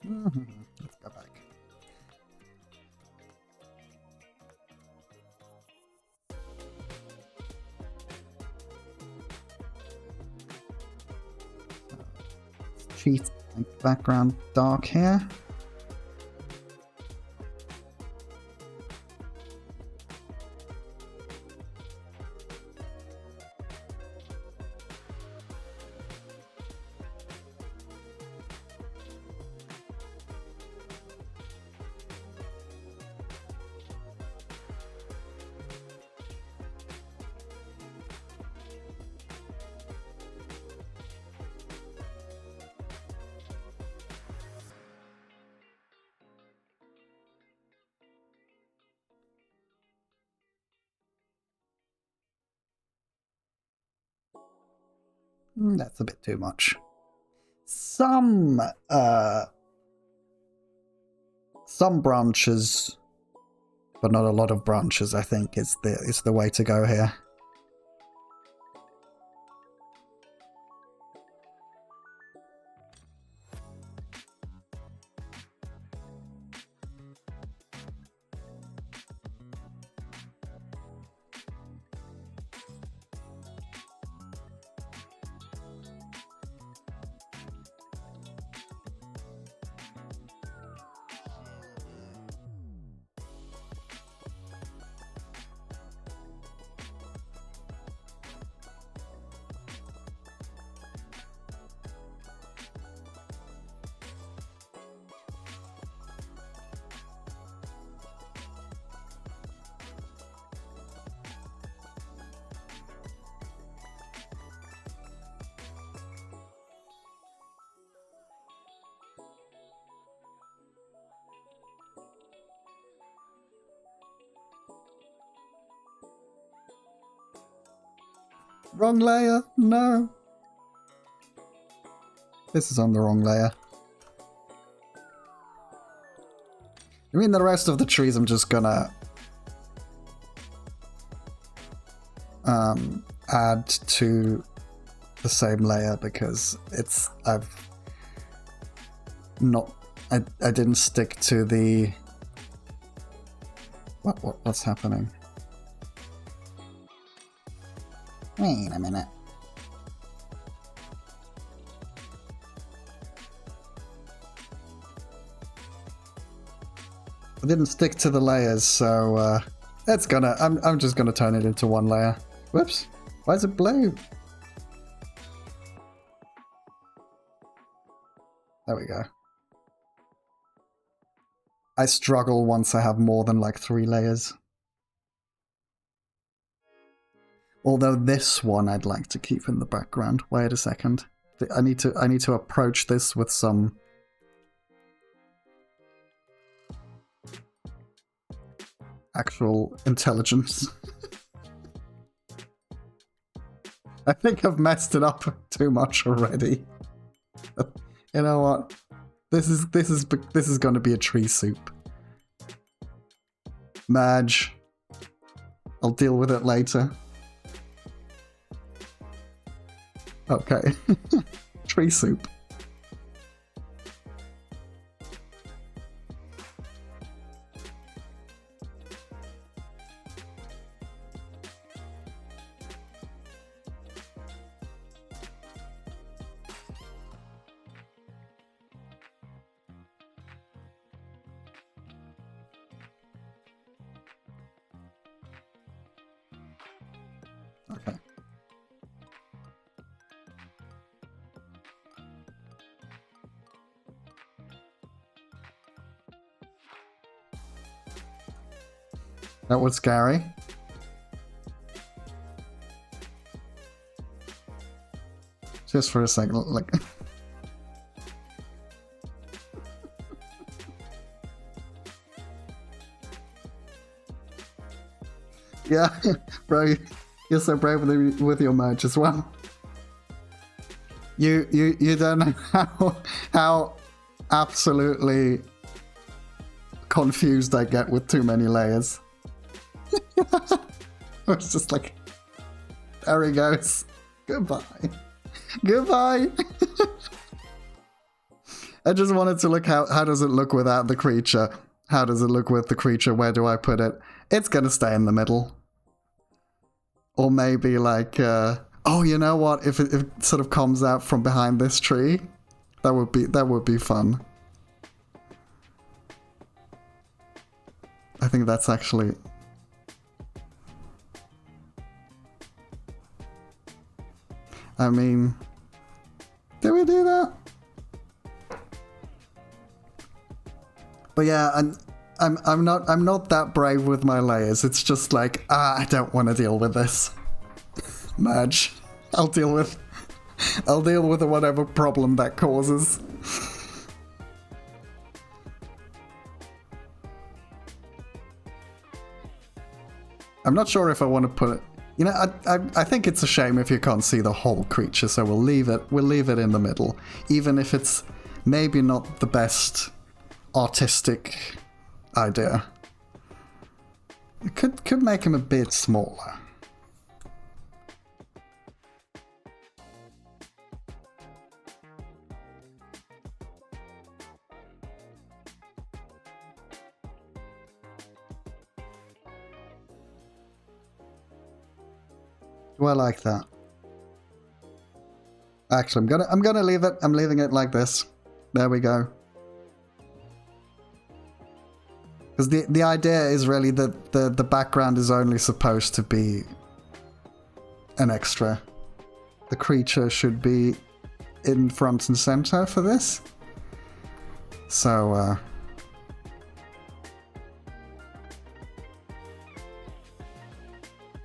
Let's go back. Cheat, make background dark here. That's a bit too much. Some branches, but not a lot of branches, I think is the way to go here. Wrong layer? No. This is on the wrong layer. I mean, the rest of the trees I'm just gonna add to the same layer because I didn't stick to the what's happening? Wait a minute. I didn't stick to the layers, so it's gonna. I'm just gonna turn it into one layer. Whoops! Why is it blue? There we go. I struggle once I have more than like 3 layers. Although this one I'd like to keep in the background. Wait a second. I need to approach this with some actual intelligence. I think I've messed it up too much already. You know what? This is going to be a tree soup. Madge. I'll deal with it later. Okay. Tree soup. Okay. That was scary. Just for a second, like... Yeah, bro, you're so brave with your merch as well. You don't know how absolutely confused I get with too many layers. I was just like, there he goes. Goodbye. Goodbye. I just wanted to look how does it look without the creature? How does it look with the creature? Where do I put it? It's gonna stay in the middle. Or maybe like, oh, you know what? If it sort of comes out from behind this tree, that would be fun. I think that's actually... I mean, did we do that? But yeah, I'm not that brave with my layers. It's just like, I don't want to deal with this. Merge. I'll deal with whatever problem that causes. I'm not sure if I want to put it. You know, I think it's a shame if you can't see the whole creature, so we'll leave it in the middle, even if it's maybe not the best artistic idea. It could make him a bit smaller. Do I like that? Actually, I'm gonna leave it. I'm leaving it like this. There we go. Because the idea is really that the background is only supposed to be an extra. The creature should be in front and center for this. So,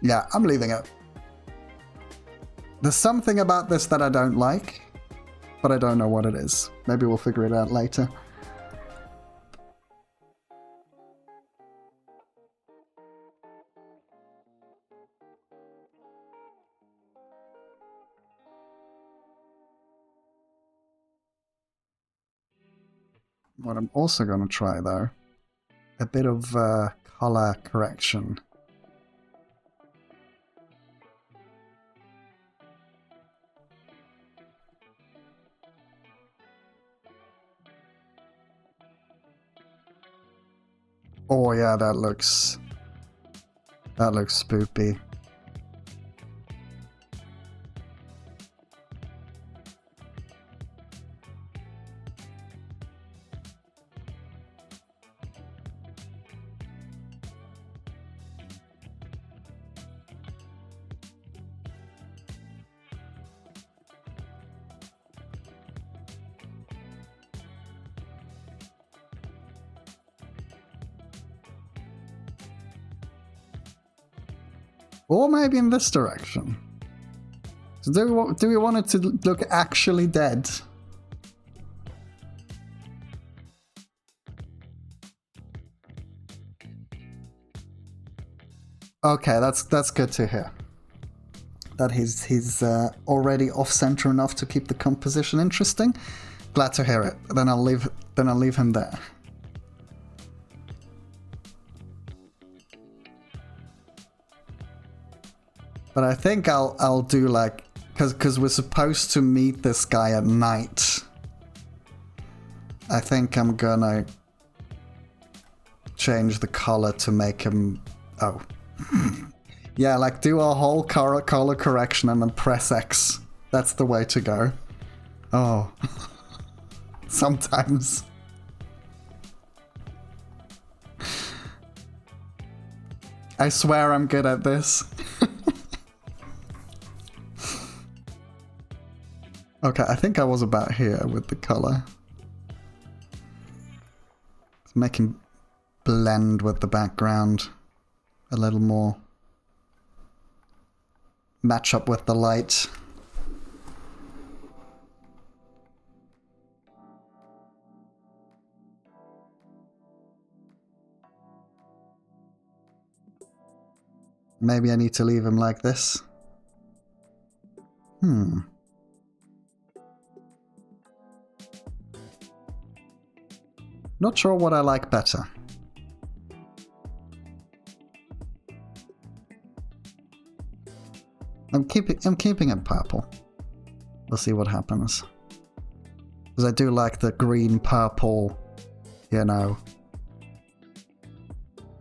yeah, I'm leaving it. There's something about this that I don't like, but I don't know what it is. Maybe we'll figure it out later. What I'm also going to try, though, a bit of color correction. Oh yeah, that looks spoopy. Or maybe in this direction. So do we want it to look actually dead? Okay, that's good to hear. That he's already off center enough to keep the composition interesting. Glad to hear it. Then I'll leave him there. But I think I'll do like, because we're supposed to meet this guy at night. I think I'm gonna change the color to make him, oh. Yeah, like do a whole color correction and then press X. That's the way to go. Oh. Sometimes. I swear I'm good at this. Okay, I think I was about here with the color. Make him blend with the background a little more. Match up with the light. Maybe I need to leave him like this. Not sure what I like better. I'm keeping it purple. We'll see what happens. Because I do like the green, purple, you know,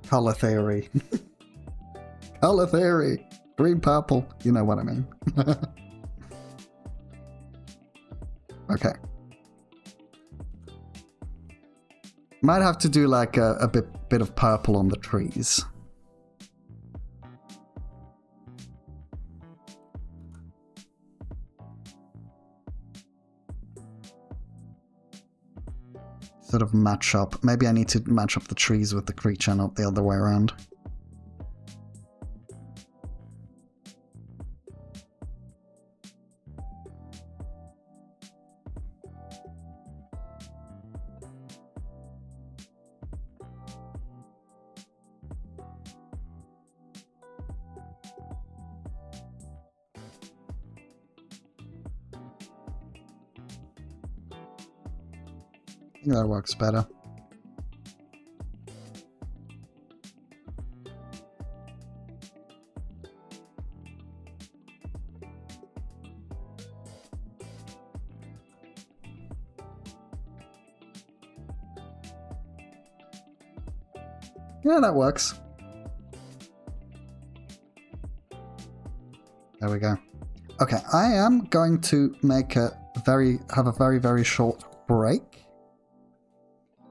color theory. Color theory! Green, purple, you know what I mean. Okay. Might have to do like a bit of purple on the trees. Sort of match up. Maybe I need to match up the trees with the creature, not the other way around. I think that works better. Yeah, that works. There we go. Okay, I am going to make have a very, very short break.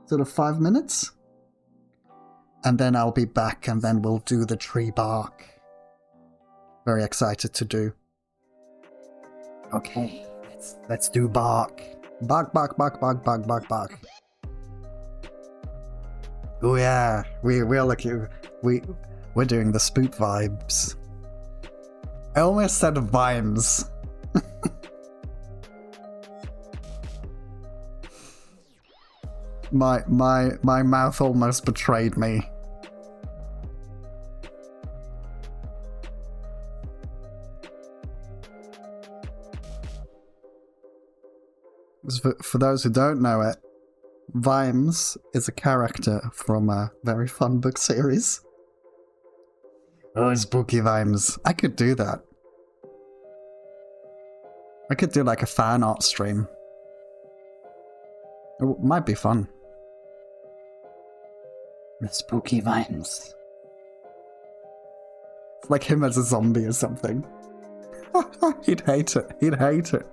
Sort of 5 minutes. And then I'll be back and then we'll do the tree bark. Very excited to do. Okay, let's do bark. Bark, bark, bark, bark, bark, bark, bark. Oh yeah, we're looking, we're doing the spook vibes. I almost said vibes. My mouth almost betrayed me. For those who don't know it, Vimes is a character from a very fun book series. Oh, spooky Vimes. I could do that. I could do like a fan art stream. It might be fun. The spooky Vimes. It's like him as a zombie or something. He'd hate it. He'd hate it.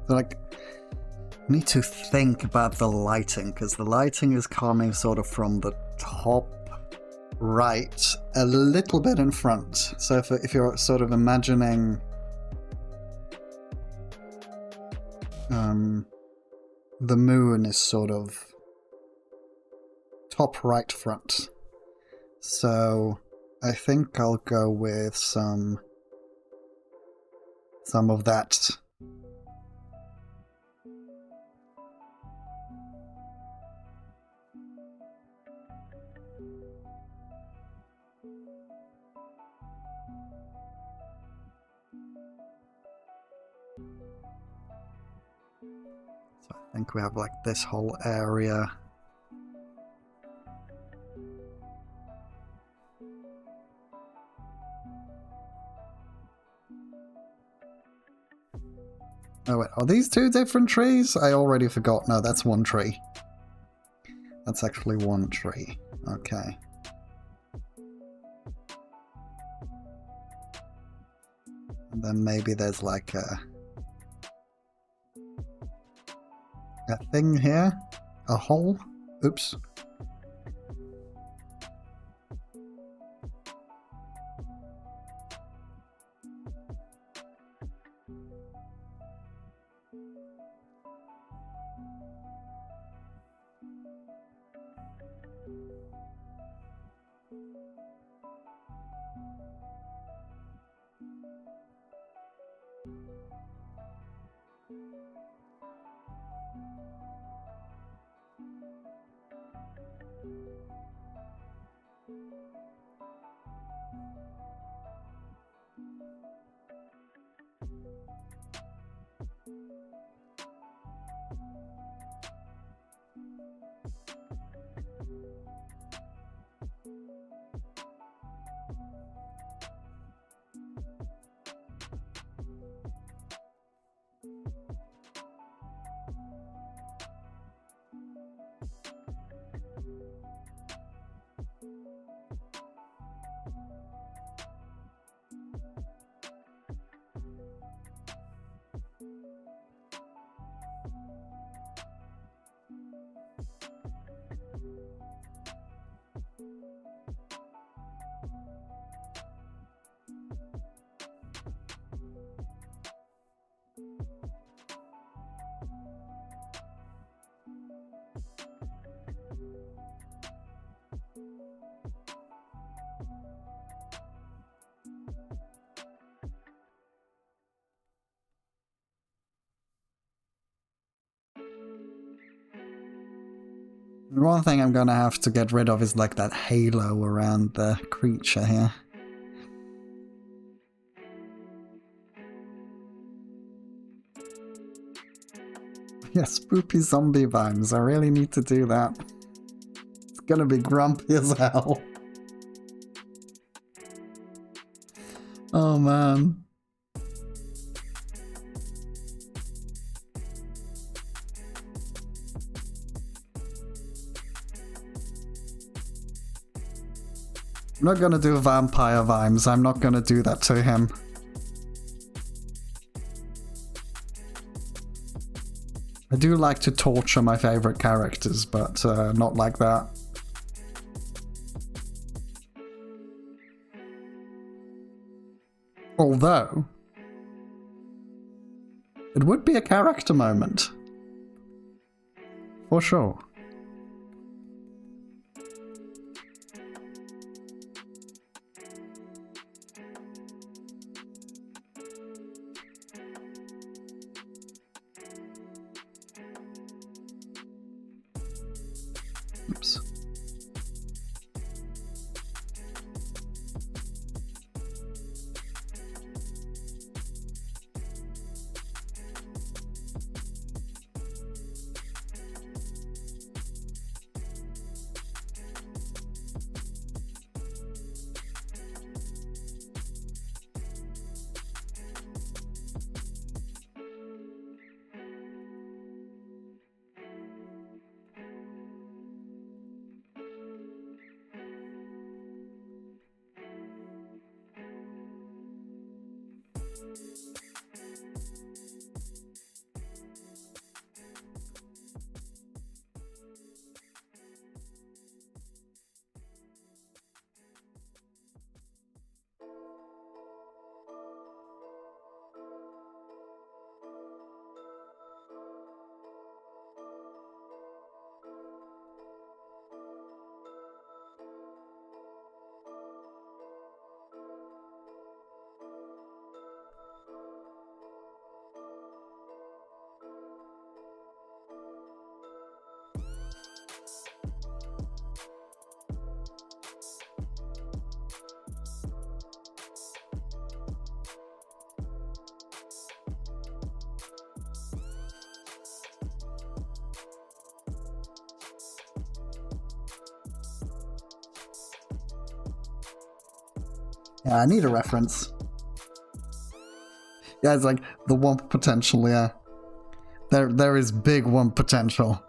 Like, need to think about the lighting, because the lighting is coming sort of from the top right, a little bit in front. So if you're sort of imagining the moon is sort of top right front. So I think I'll go with some of that. So I think we have like this whole area. Oh wait, are these two different trees? I already forgot. No, that's one tree. That's actually one tree. Okay. And then maybe there's like a thing here? A hole? Oops. One thing I'm gonna have to get rid of is like that halo around the creature here. Yeah, spoopy zombie vibes. I really need to do that. It's gonna be grumpy as hell. Oh man. I'm not gonna do vampire vibes. I'm not gonna do that to him. I do like to torture my favorite characters, but not like that. Although, it would be a character moment. For sure. Oops. Yeah, I need a reference. Yeah, it's like the Wump potential, yeah. There is big Wump potential.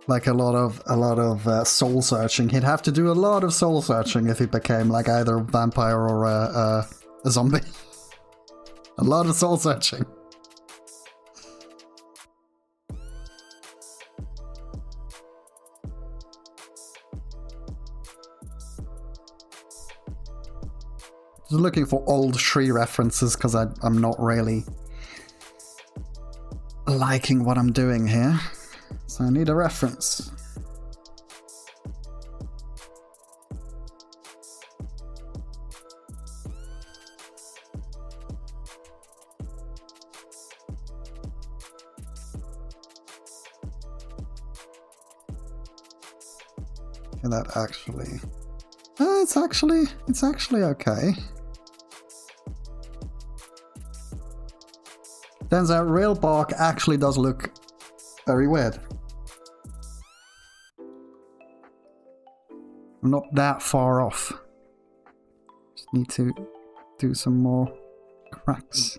Like a lot of soul searching. He'd have to do a lot of soul searching if he became like either a vampire or a zombie. A lot of soul searching. Just looking for old Shri references because I'm not really liking what I'm doing here. So I need a reference. Can that actually... it's actually okay. Turns out real bark actually does look very weird. I'm not that far off. Just need to do some more cracks.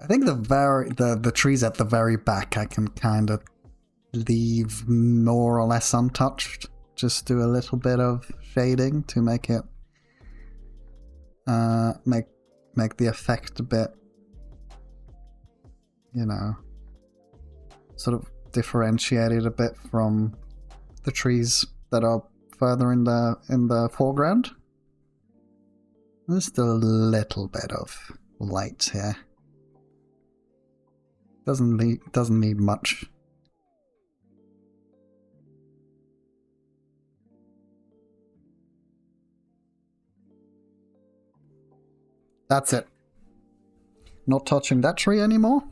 I think the trees at the very back I can kind of leave more or less untouched. Just do a little bit of shading to make it make the effect a bit, you know, sort of differentiated a bit from the trees that are further in the foreground. Just a little bit of light here. Doesn't need much. That's it. Not touching that tree anymore.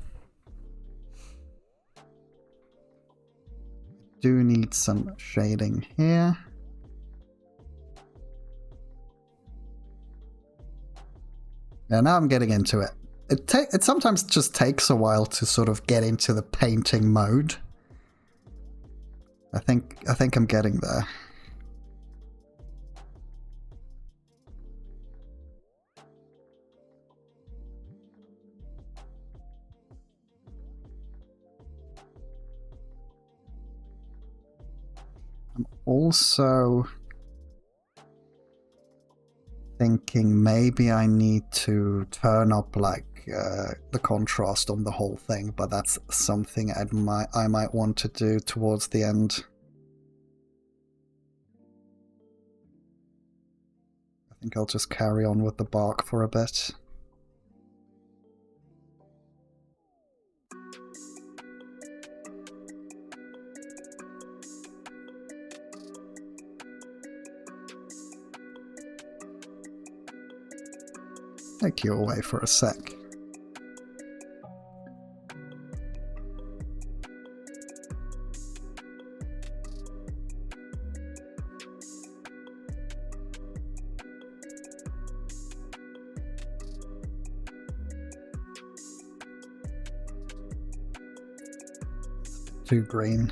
Do need some shading here. Yeah, now I'm getting into it. It sometimes just takes a while to sort of get into the painting mode. I think I'm getting there. I'm also thinking maybe I need to turn up like the contrast on the whole thing, but that's something I might want to do towards the end. I think I'll just carry on with the bark for a bit. Take you away for a sec. Too green.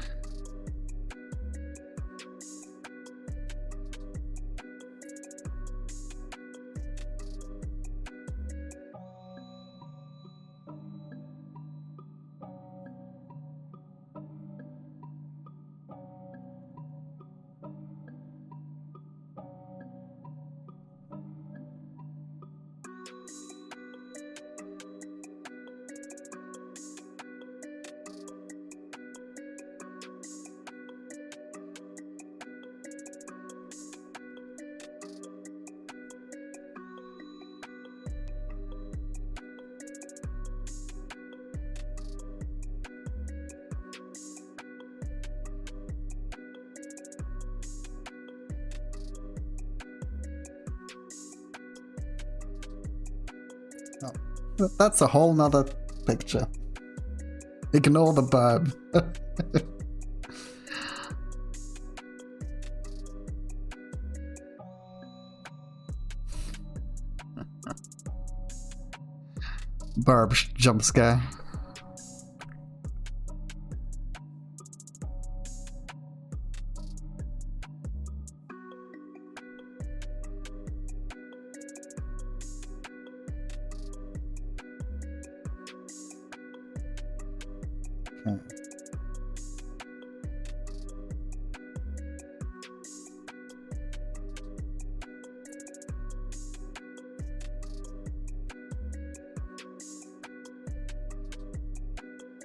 Oh, that's a whole nother picture. Ignore the burb. Burb jump scare. Okay.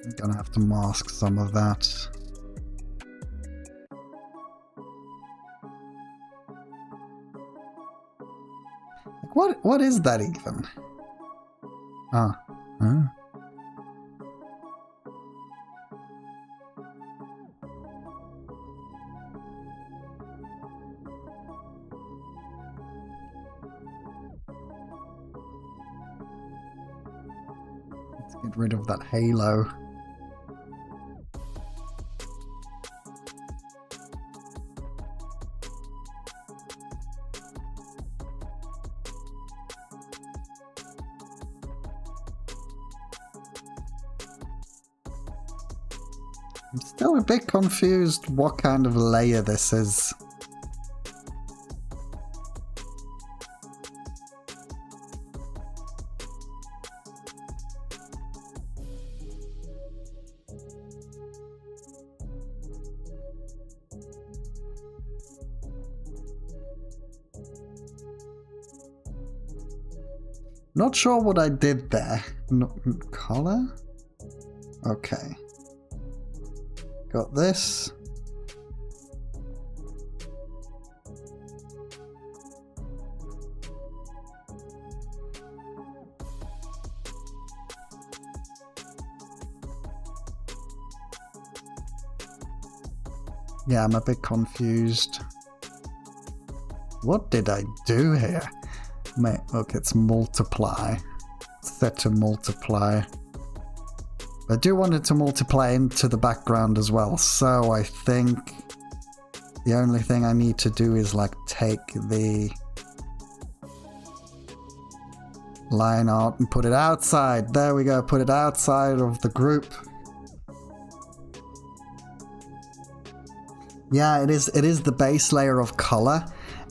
I'm gonna have to mask some of that. Like what is that even? Ah. Huh. Let's get rid of that halo. I'm still a bit confused what kind of layer this is. Not sure what I did there. Color? Okay. Got this. Yeah, I'm a bit confused. What did I do here? Look, it's multiply. Set to multiply. I do want it to multiply into the background as well, so I think the only thing I need to do is like take the line art and put it outside. There we go, put it outside of the group. Yeah, it is the base layer of color,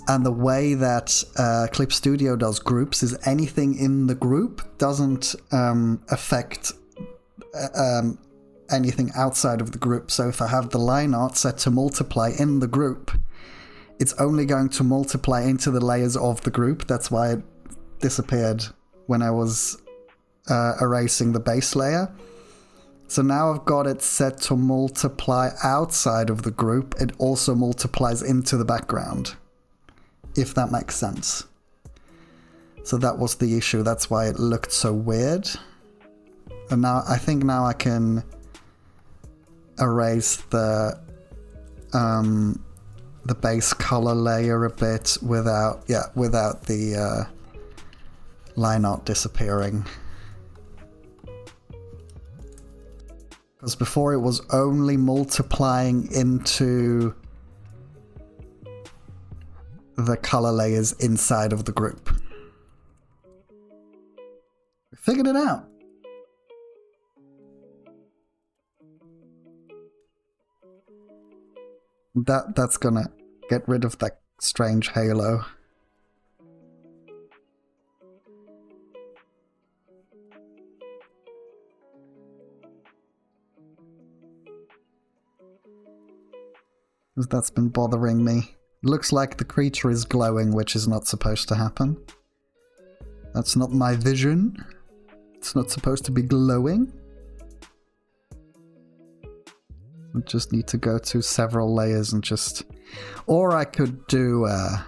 and the way that Clip Studio does groups is anything in the group doesn't affect anything outside of the group. So if I have the line art set to multiply in the group, it's only going to multiply into the layers of the group. That's why it disappeared when I was erasing the base layer. So now I've got it set to multiply outside of the group. It also multiplies into the background, if that makes sense. So that was the issue. That's why it looked so weird. And now I think now I can erase the base color layer a bit without the line art disappearing. Because before it was only multiplying into the color layers inside of the group. We figured it out. That's gonna get rid of that strange halo. Because that's been bothering me. Looks like the creature is glowing, which is not supposed to happen. That's not my vision. It's not supposed to be glowing. I just need to go to several layers and just... Or I could do a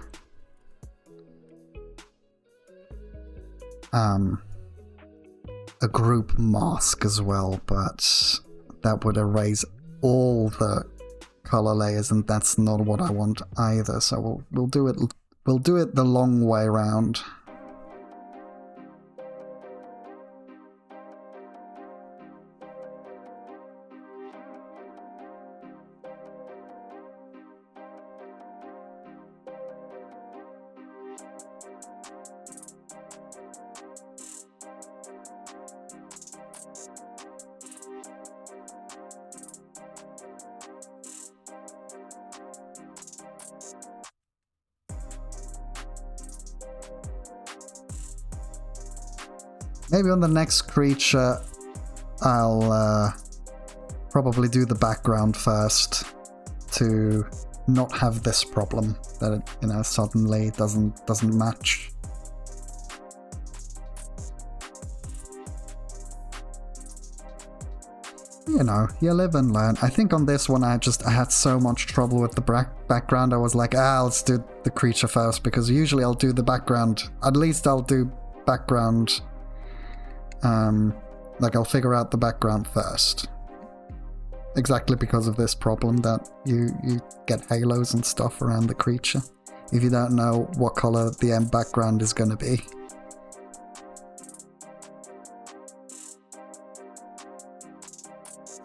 group mask as well, but that would erase all the color layers, and that's not what I want either. So we'll do it the long way around. Maybe on the next creature, I'll probably do the background first to not have this problem that it, you know, suddenly doesn't match. You know, you live and learn. I think on this one I had so much trouble with the background. I was like, let's do the creature first, because usually I'll do the background. At least I'll do background. Like I'll figure out the background first. Exactly because of this problem that you get halos and stuff around the creature if you don't know what color the end background is going to be.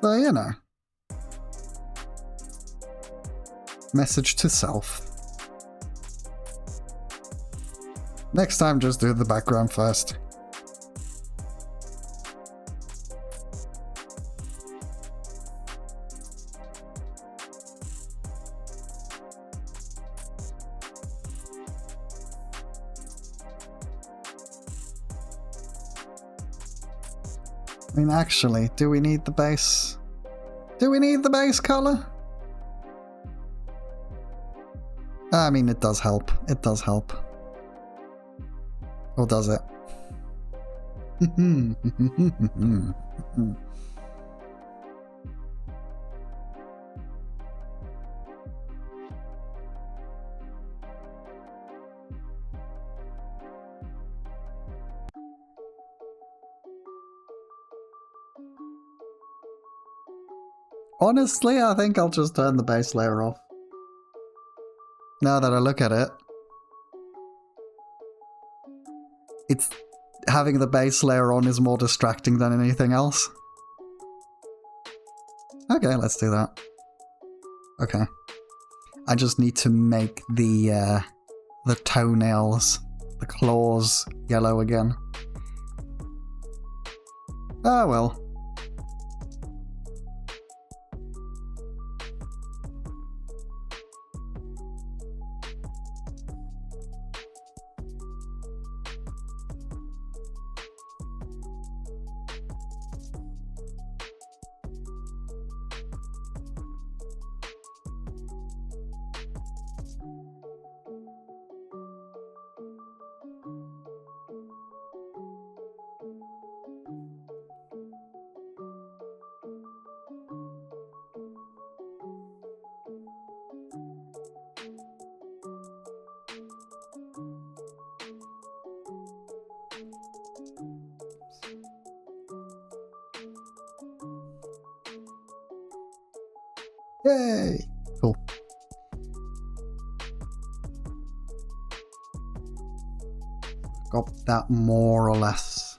So, you know. Message to self. Next time, just do the background first. I mean, actually, do we need the base? Do we need the base color? I mean, it does help. It does help. Or does it? Honestly, I think I'll just turn the base layer off. Now that I look at it, it's having the base layer on is more distracting than anything else. Okay, let's do that. Okay. I just need to make the toenails, the claws, yellow again. Oh well. Yay! Cool. Got that more or less.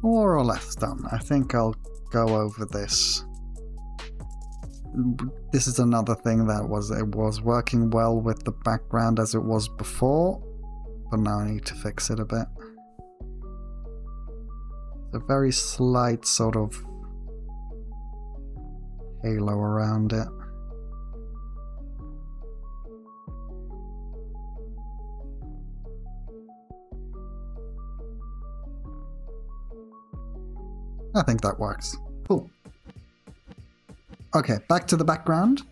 More or less done. I think I'll go over this. This is another thing that it was working well with the background as it was before, but now I need to fix it a bit. A very slight sort of halo around it. I think that works. Cool. Okay, back to the background.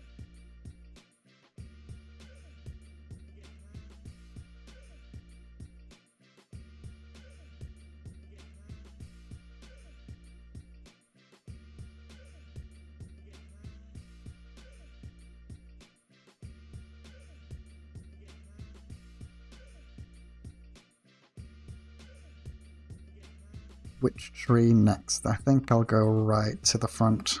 Which tree next? I think I'll go right to the front.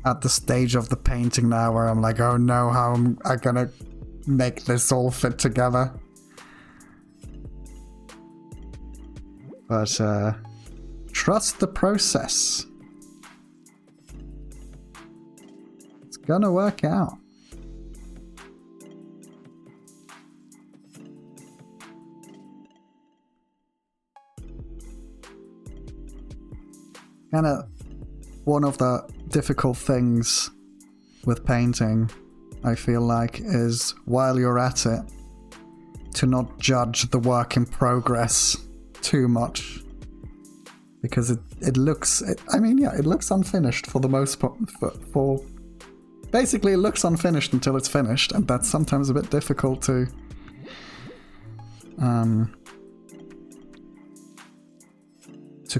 at the stage of the painting now where I'm like, oh no, how am I gonna make this all fit together? But trust the process. It's gonna work out. Kind of one of the difficult things with painting, I feel like, is while you're at it, to not judge the work in progress too much. Because it looks, I mean, yeah, it looks unfinished for the most part. For basically, it looks unfinished until it's finished, and that's sometimes a bit difficult to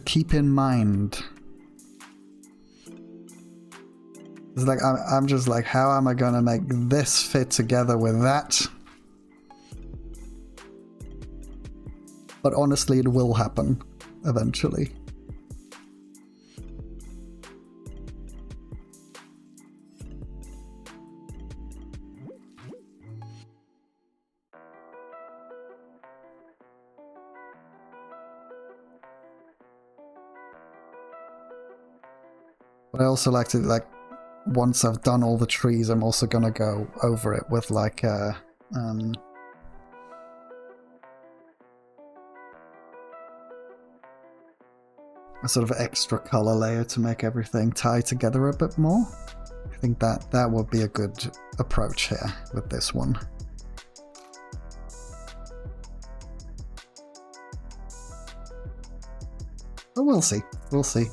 keep in mind. It's like, I'm just like, how am I gonna make this fit together with that? But honestly, it will happen eventually. But I also like to, like, once I've done all the trees, I'm also gonna go over it with like a sort of extra color layer to make everything tie together a bit more. I think that would be a good approach here with this one. But we'll see. We'll see.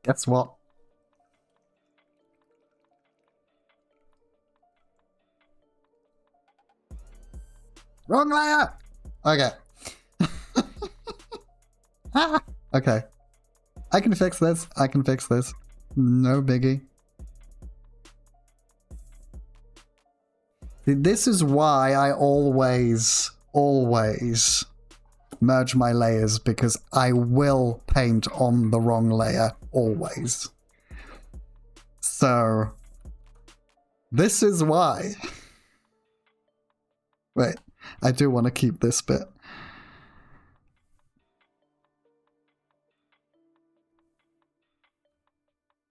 Guess what? Wrong layer! Okay. Okay. I can fix this. I can fix this. No biggie. This is why I always merge my layers, because I will paint on the wrong layer, always. So, this is why. Wait, I do want to keep this bit.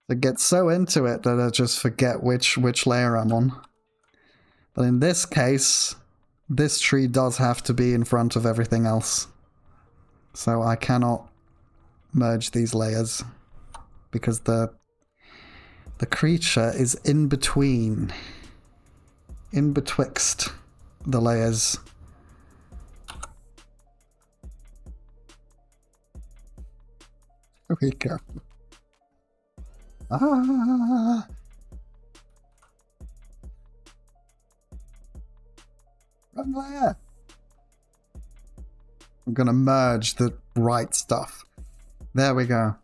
I get so into it that I just forget which layer I'm on. But in this case, this tree does have to be in front of everything else. So I cannot merge these layers, because the creature is in betwixt the layers. There we go. Ah! Run there! I'm gonna merge the right stuff. There we go.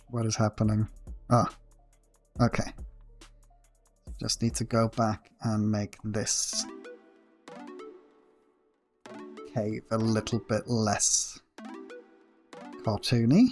What is happening? Ah, okay. Just need to go back and make this cave a little bit less cartoony.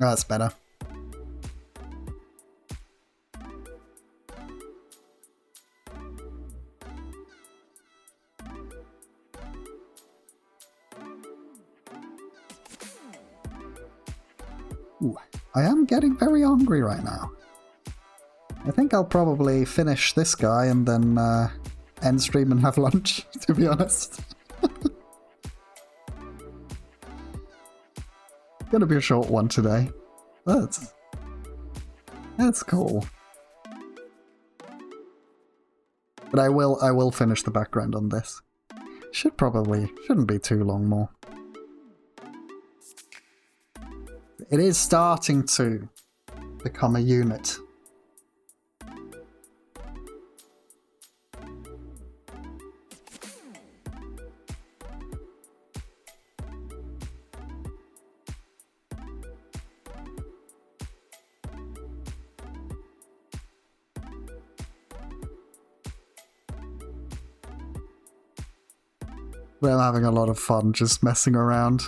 Oh, that's better. Ooh, I am getting very hungry right now. I think I'll probably finish this guy and then end stream and have lunch, to be honest. Gonna be a short one today. That's cool. But I will finish the background on this. Shouldn't be too long more. It is starting to become a unit. I'm having a lot of fun just messing around.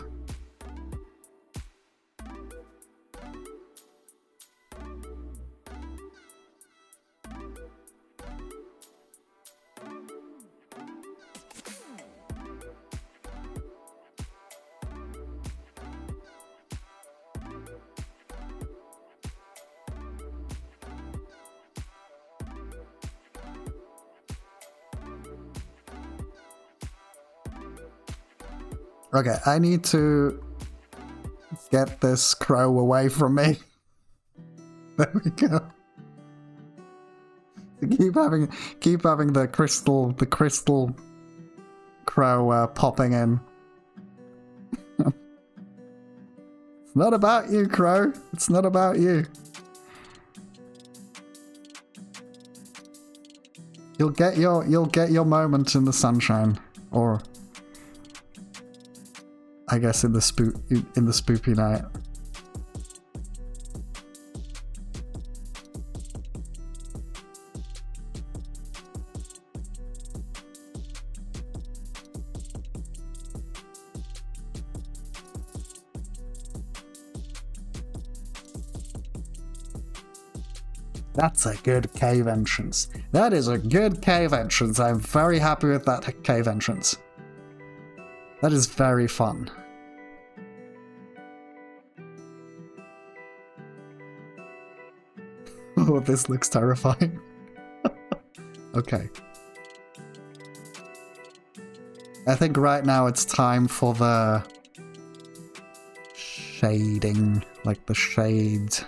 Okay, I need to get this crow away from me. There we go. Keep having the crystal crow popping in. It's not about you, crow. It's not about you. You'll get your moment in the sunshine, or I guess in the spoopy night. That's a good cave entrance. That is a good cave entrance. I'm very happy with that cave entrance. That is very fun. Oh, this looks terrifying. Okay. I think right now it's time for the shading, like the shades.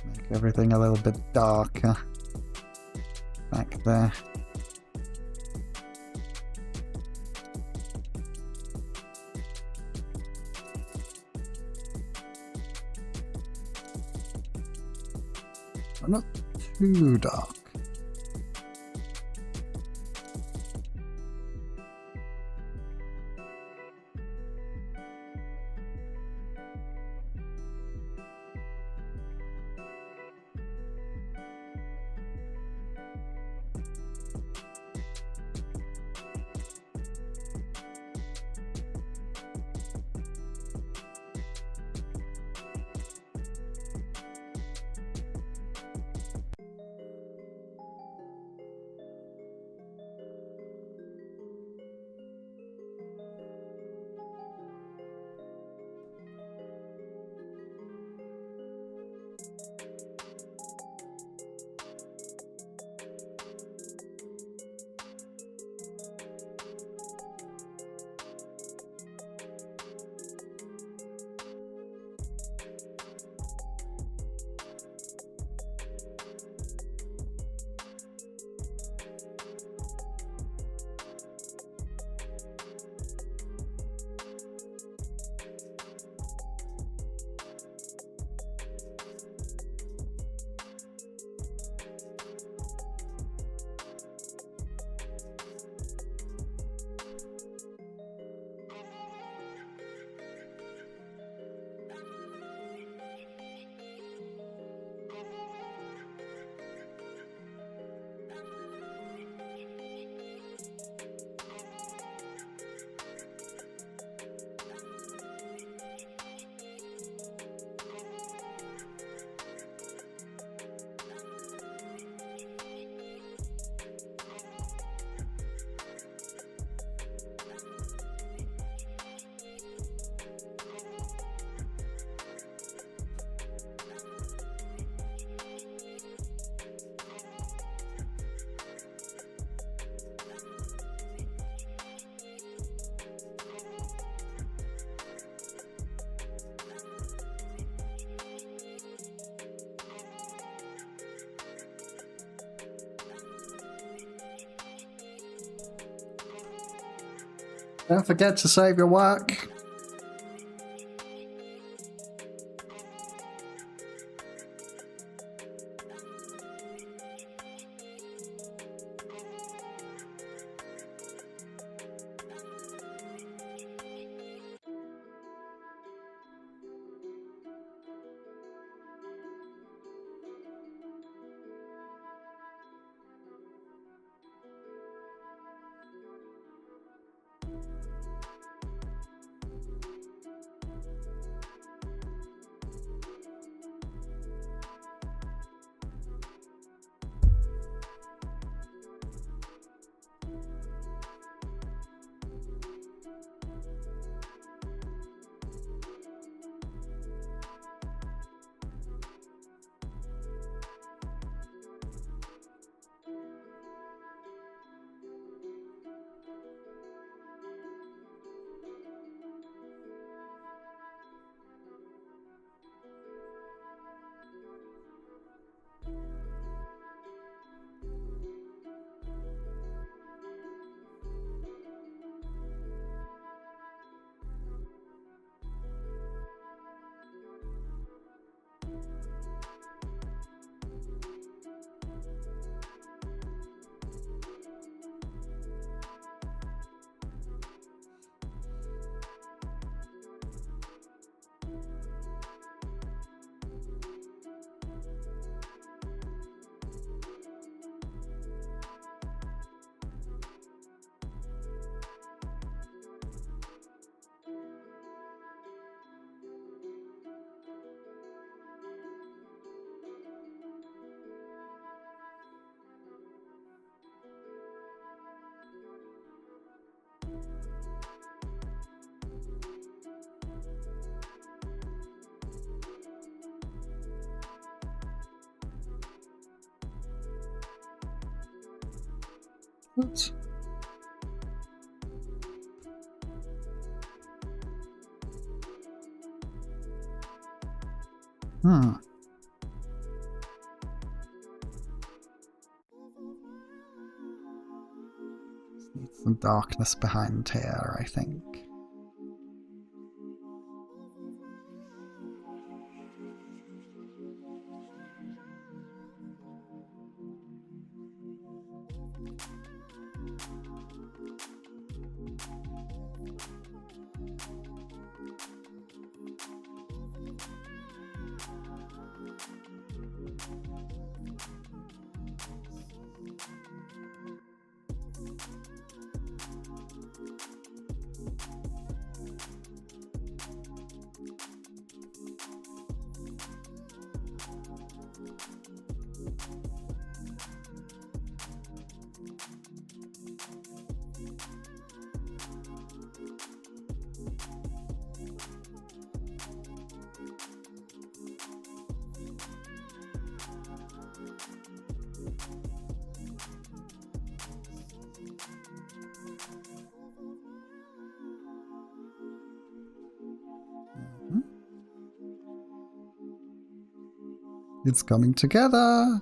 Make everything a little bit darker. Back there. Not too dark. Don't forget to save your work. Oops. Need some darkness behind here, I think. It's coming together.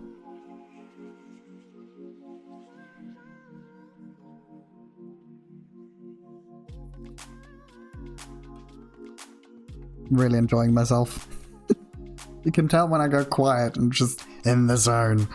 Really enjoying myself. You can tell when I go quiet and just in the zone.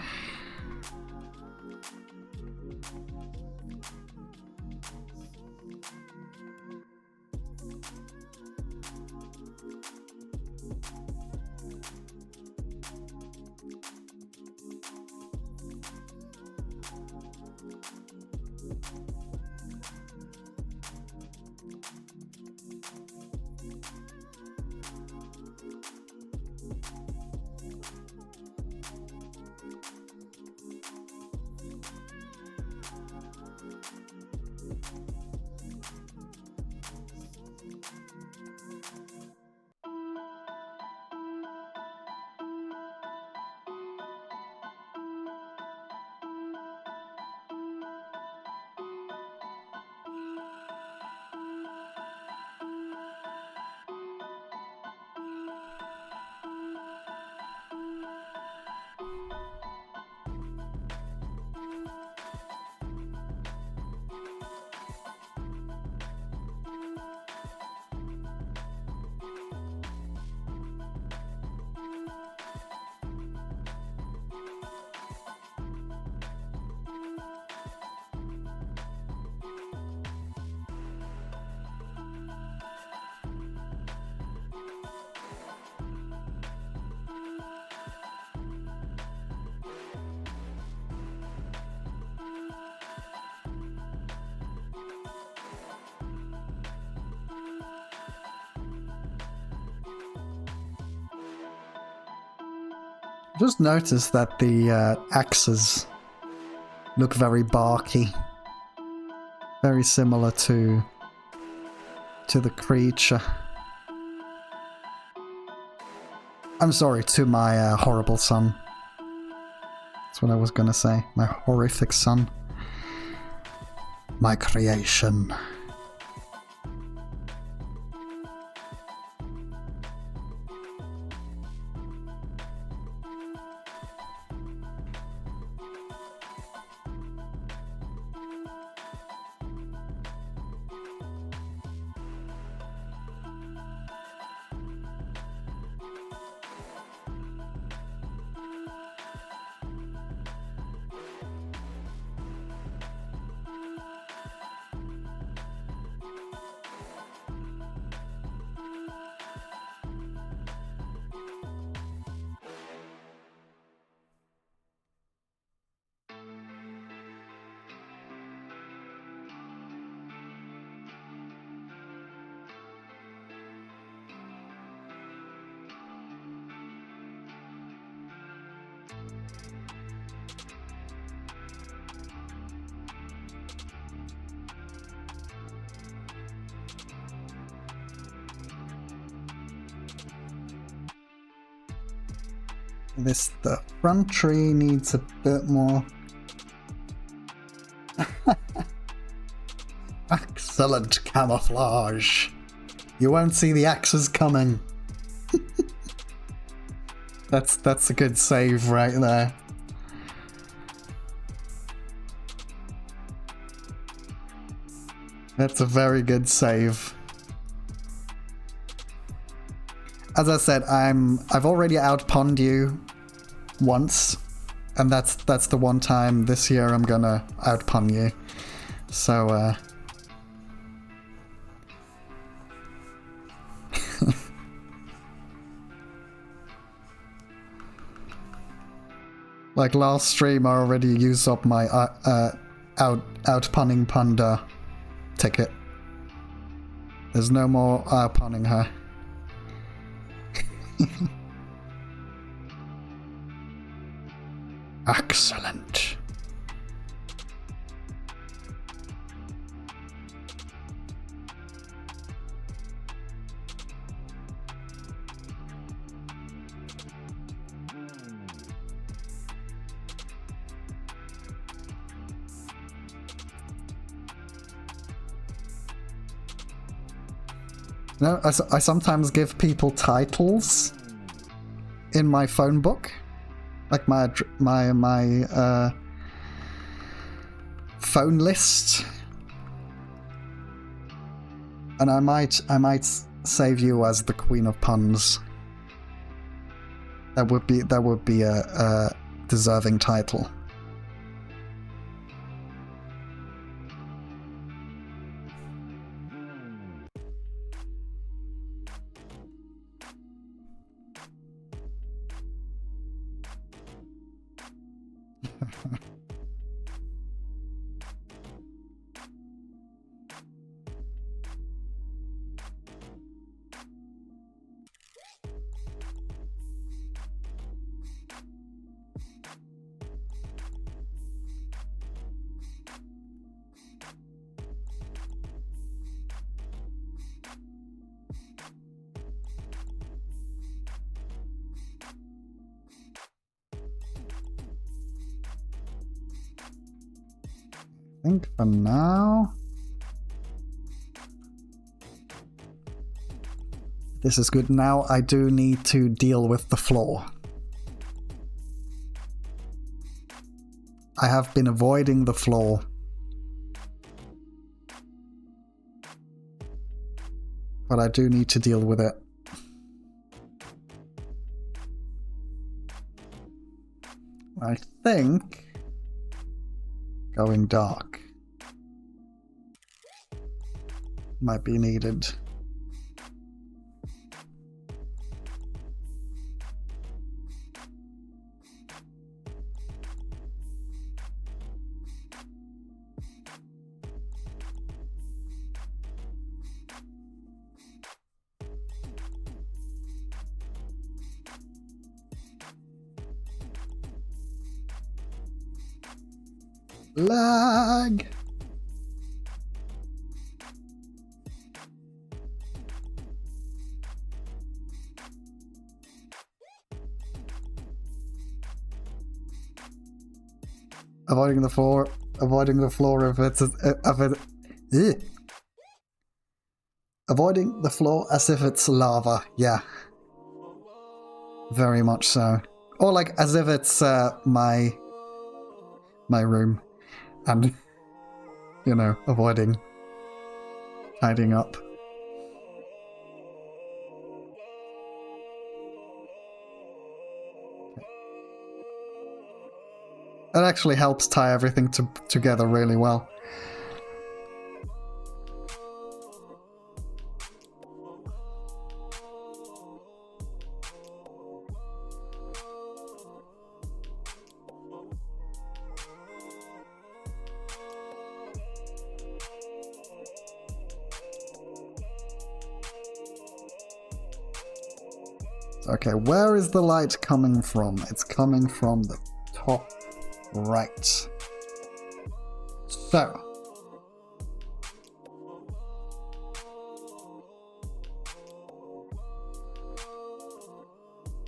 Just noticed that the axes look very barky. Very similar to the creature. I'm sorry, to my horrible son. That's what I was gonna say. My horrific son. My creation. The front tree needs a bit more. Excellent camouflage. You won't see the axes coming. That's a good save right there. That's a very good save. As I said, I've already outpunned you once, and that's the one time this year I'm gonna outpun you. So like last stream I already used up my outpunning Panda ticket. There's no more outpunning her. Excellent. No, I sometimes give people titles in my phone book, like my phone list, and I might save you as the Queen of Puns. That would be a deserving title. I think for now this is good. Now I do need to deal with the floor. I have been avoiding the floor. But I do need to deal with it. I think going dark might be needed. Lag! Avoiding the floor if it's avoiding the floor as if it's lava. Yeah, very much so. Or like as if it's my room, and you know, avoiding tidying up. It actually helps tie everything together really well. Okay, where is the light coming from? It's coming from the top right. So.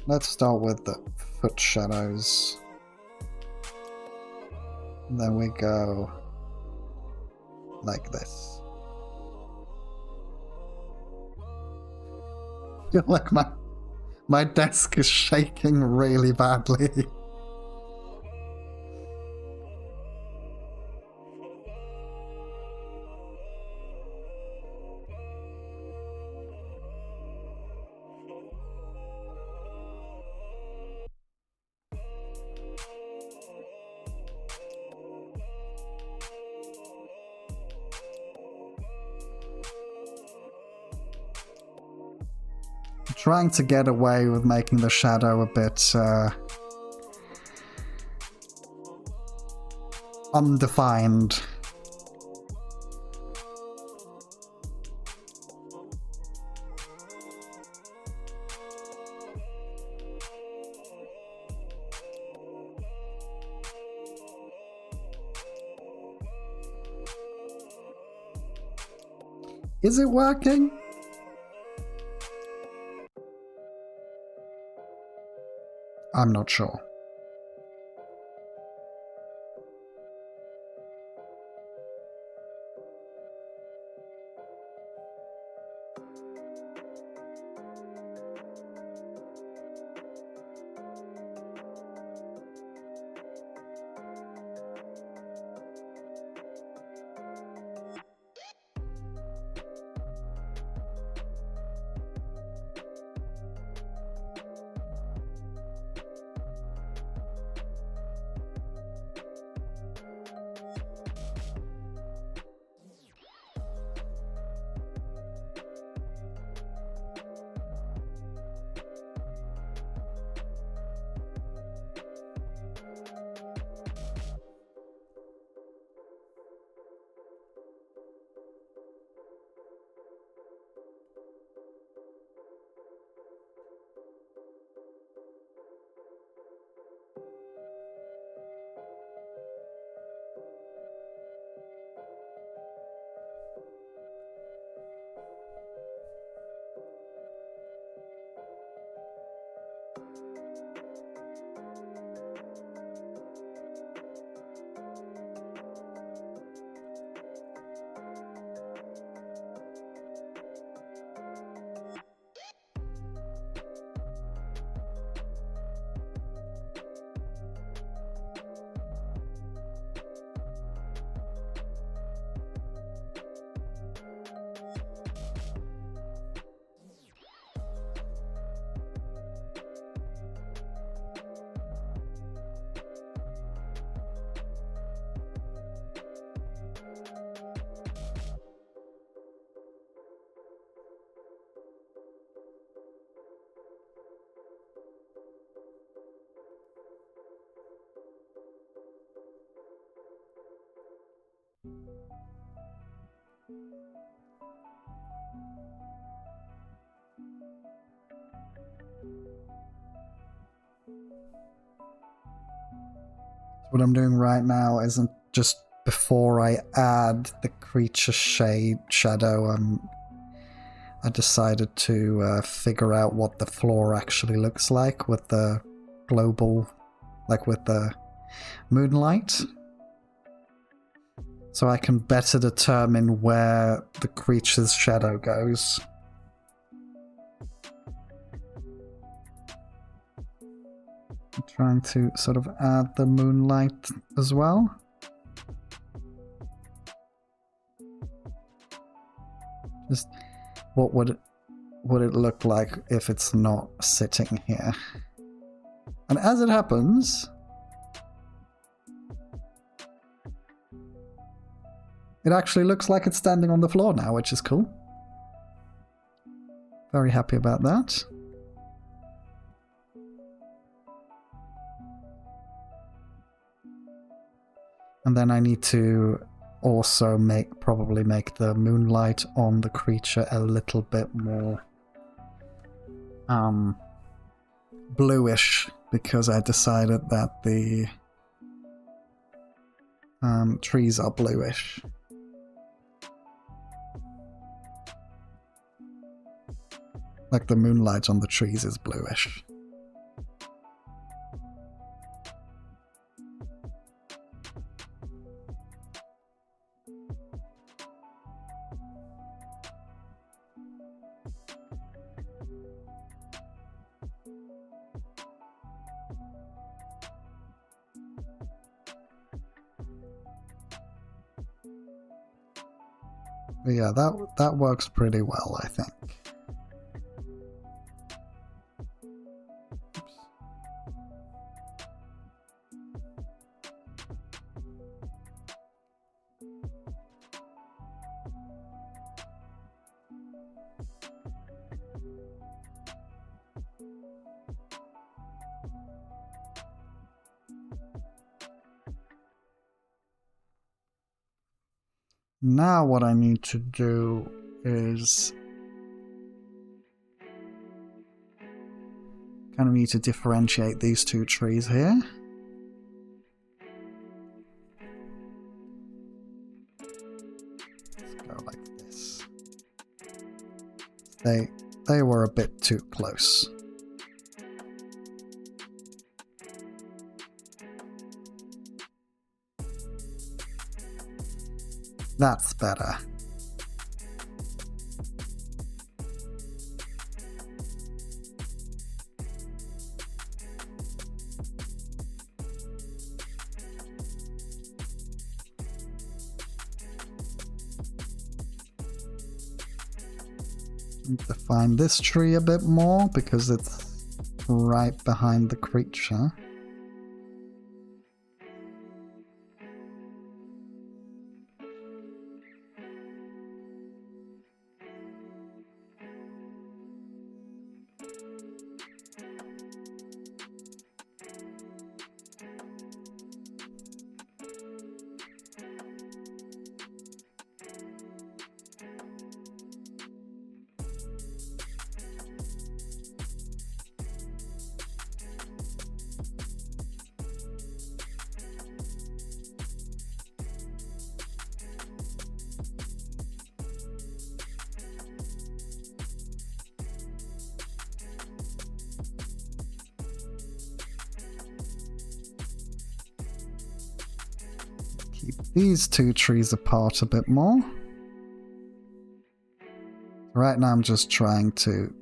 Let's start with the foot shadows. And then we go like this. I feel like my desk is shaking really badly. Trying to get away with making the shadow a bit undefined. Is it working? I'm not sure. What I'm doing right now isn't just before I add the creature shadow, I decided to figure out what the floor actually looks like with the global, like with the moonlight. So I can better determine where the creature's shadow goes. I'm trying to sort of add the moonlight as well. Just what would it look like if it's not sitting here? And as it happens, it actually looks like it's standing on the floor now, which is cool. Very happy about that. And then I need to also probably make the moonlight on the creature a little bit more bluish, because I decided that the trees are bluish. Like the moonlight on the trees is bluish. But yeah, that works pretty well, I think. Now what I need to do is kind of need to differentiate these two trees here. Let's go like this. They were a bit too close. That's better. Need to find this tree a bit more because it's right behind the creature. Keep these two trees apart a bit more. Right now I'm just trying to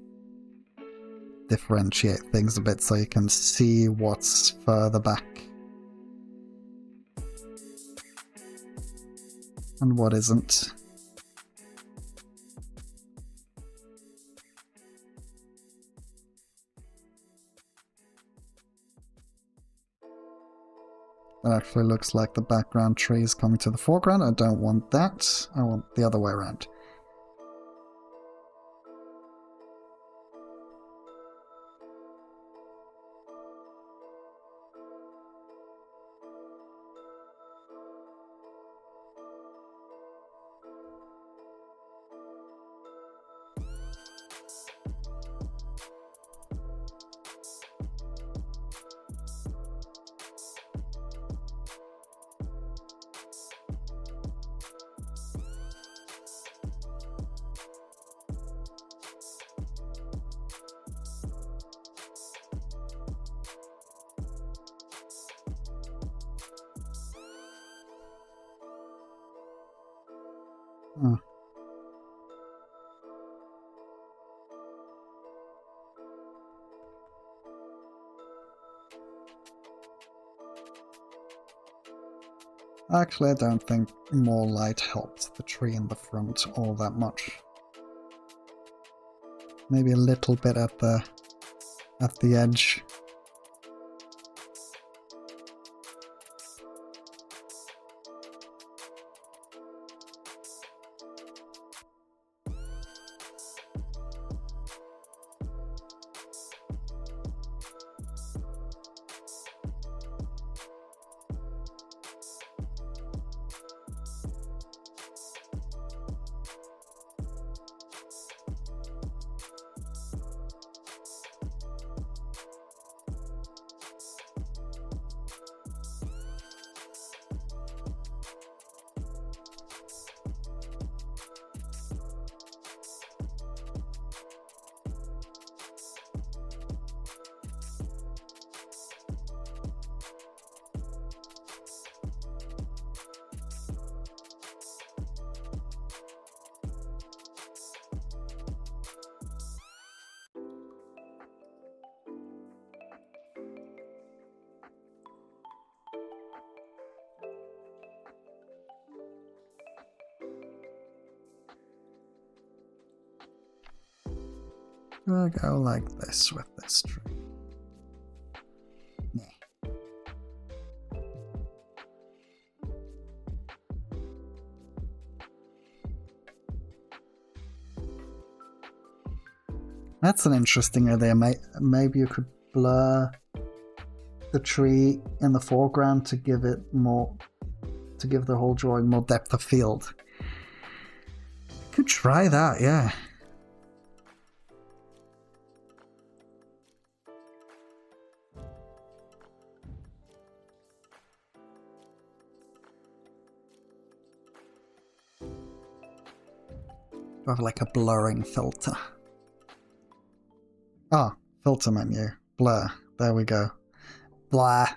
differentiate things a bit so you can see what's further back and what isn't. It actually looks like the background tree is coming to the foreground. I don't want that. I want the other way around. Hmm. Actually, I don't think more light helps the tree in the front all that much. Maybe a little bit at the edge. I'll go like this with this tree. Yeah. That's an interesting idea. Maybe you could blur the tree in the foreground to give it more, to give the whole drawing more depth of field. Could try that, yeah. Have like a blurring filter. Ah, filter menu. Blur. There we go. Blur.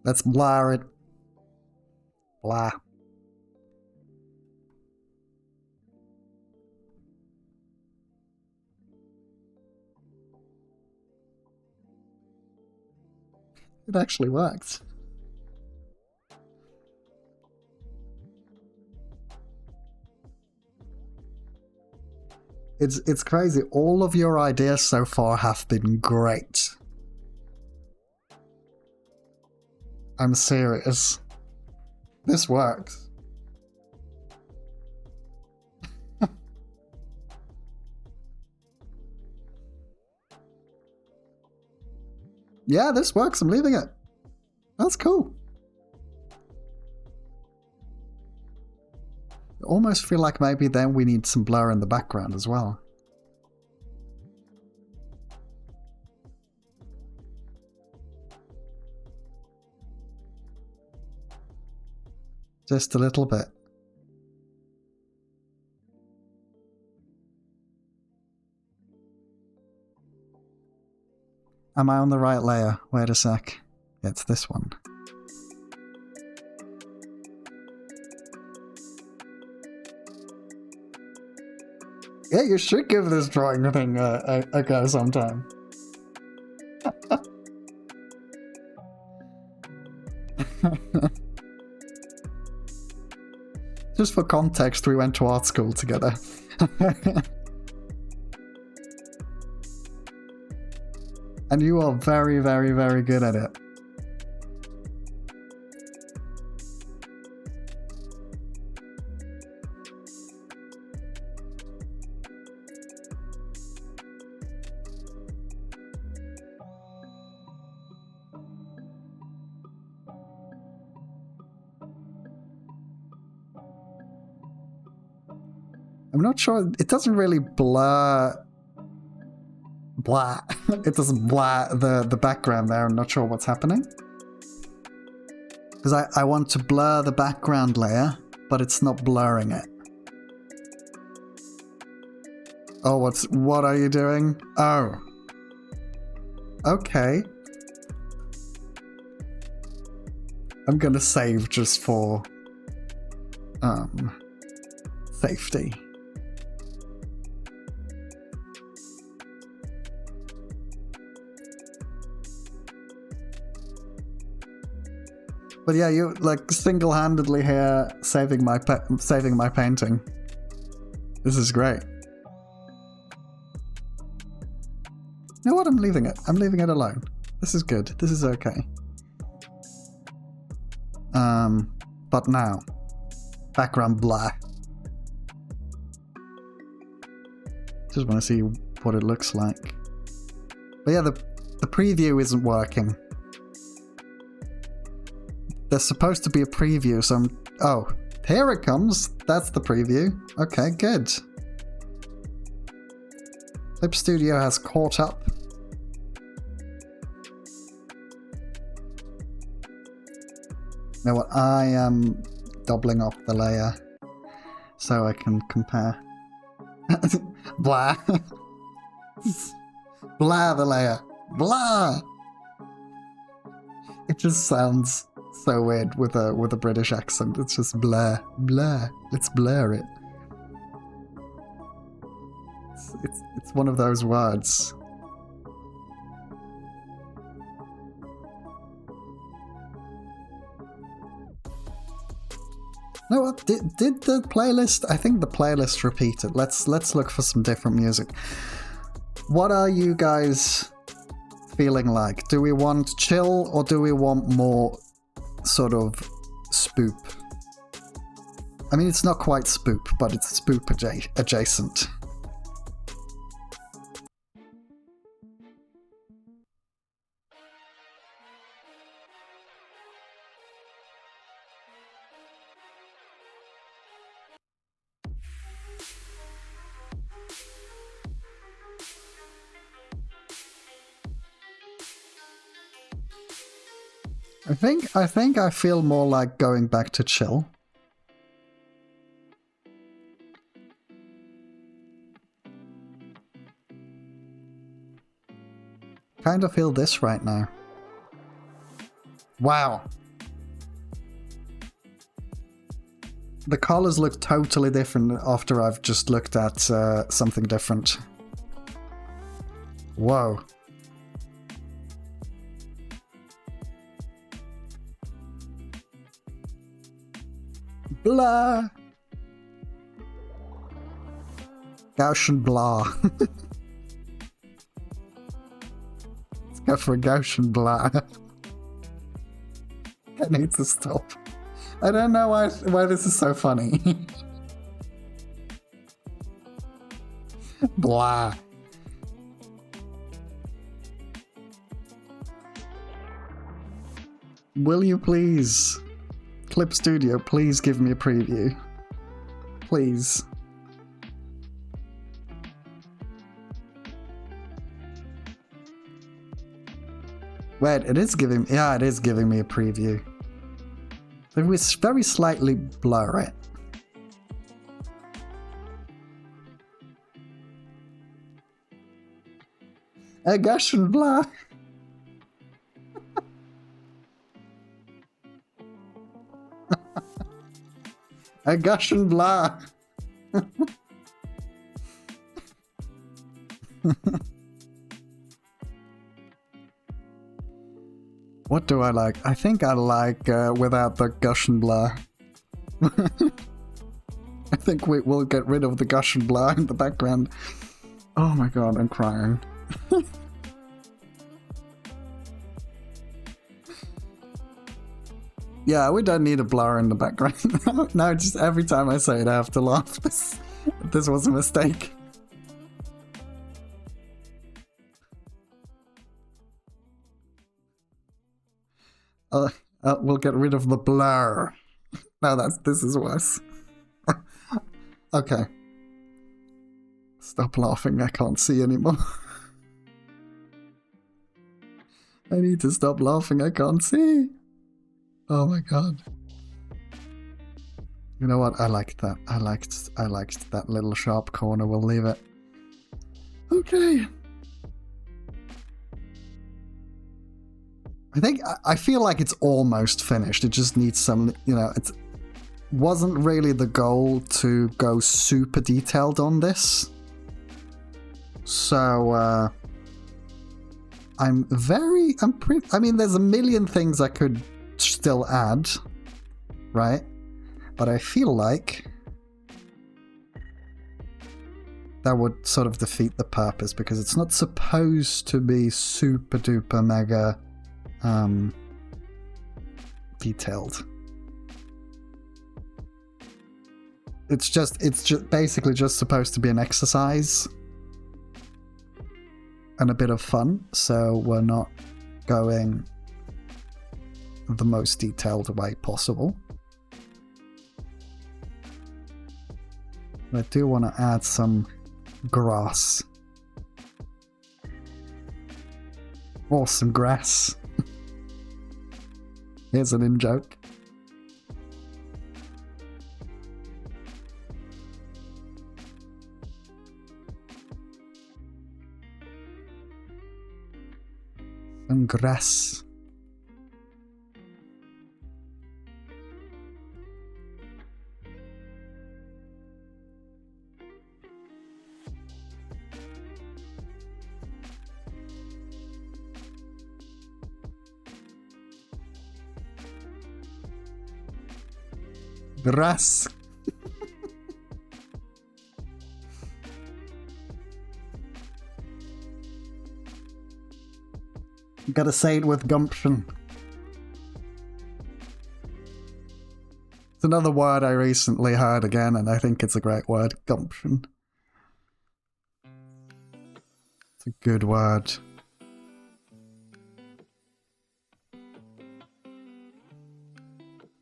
Let's blur it. Blur. It actually works. It's crazy. All of your ideas so far have been great. I'm serious. This works. Yeah, this works. I'm leaving it. That's cool. I almost feel like maybe then we need some blur in the background as well. Just a little bit. Am I on the right layer? Wait a sec. It's this one. Yeah, you should give this drawing thing a go sometime. Just for context, we went to art school together. And you are very, very, very good at it. I'm not sure, it doesn't really blur... It doesn't blur the background there. I'm not sure what's happening. Because I want to blur the background layer, but it's not blurring it. Oh, what are you doing? Oh. Okay. I'm gonna save just for safety. But yeah, you like single-handedly here saving my painting. This is great. You know what? I'm leaving it. I'm leaving it alone. This is good. This is okay. But now, background blah. Just want to see what it looks like. But yeah, the preview isn't working. There's supposed to be a preview, so oh, here it comes. That's the preview. Okay, good. Clip Studio has caught up. You know what? I am doubling up the layer so I can compare. Blah. Blah the layer. Blah. It just sounds so weird with a British accent. It's just blah, blah. Let's blur it. It's one of those words. No, what did the playlist? I think the playlist repeated. Let's look for some different music. What are you guys feeling like? Do we want chill or do we want more sort of spoop? I mean, it's not quite spoop, but it's spoop adjacent. I think I feel more like going back to chill. Kind of feel this right now. Wow. The colors look totally different after I've just looked at something different. Whoa. Blah. Gaussian blah. Let's go for a Gaussian blah. I need to stop. I don't know why this is so funny. Blah. Will you please? Clip Studio, please give me a preview. Please. Wait, it is giving me a preview. But we very slightly blur it. A Gaussian blah. A Gaussian blah. What do I like? I think I like without the Gaussian blah. I think we'll get rid of the Gaussian blah in the background. Oh my god, I'm crying. Yeah, we don't need a blur in the background. No, just every time I say it, I have to laugh. This was a mistake. We'll get rid of the blur. No, this is worse. Okay. Stop laughing, I can't see anymore. I need to stop laughing, I can't see. Oh my god. You know what? I liked that. I liked that little sharp corner. We'll leave it. Okay. I feel like it's almost finished. It just needs some, you know, wasn't really the goal to go super detailed on this. So, I mean, there's a million things I could still add, right? But I feel like that would sort of defeat the purpose, because it's not supposed to be super duper mega detailed. It's just basically just supposed to be an exercise and a bit of fun, so we're not going the most detailed way possible. I do want to add some grass. Or some grass. Here's an in-joke. Some grass. Grass. Gotta say it with gumption. It's another word I recently heard again, and I think it's a great word. Gumption. It's a good word.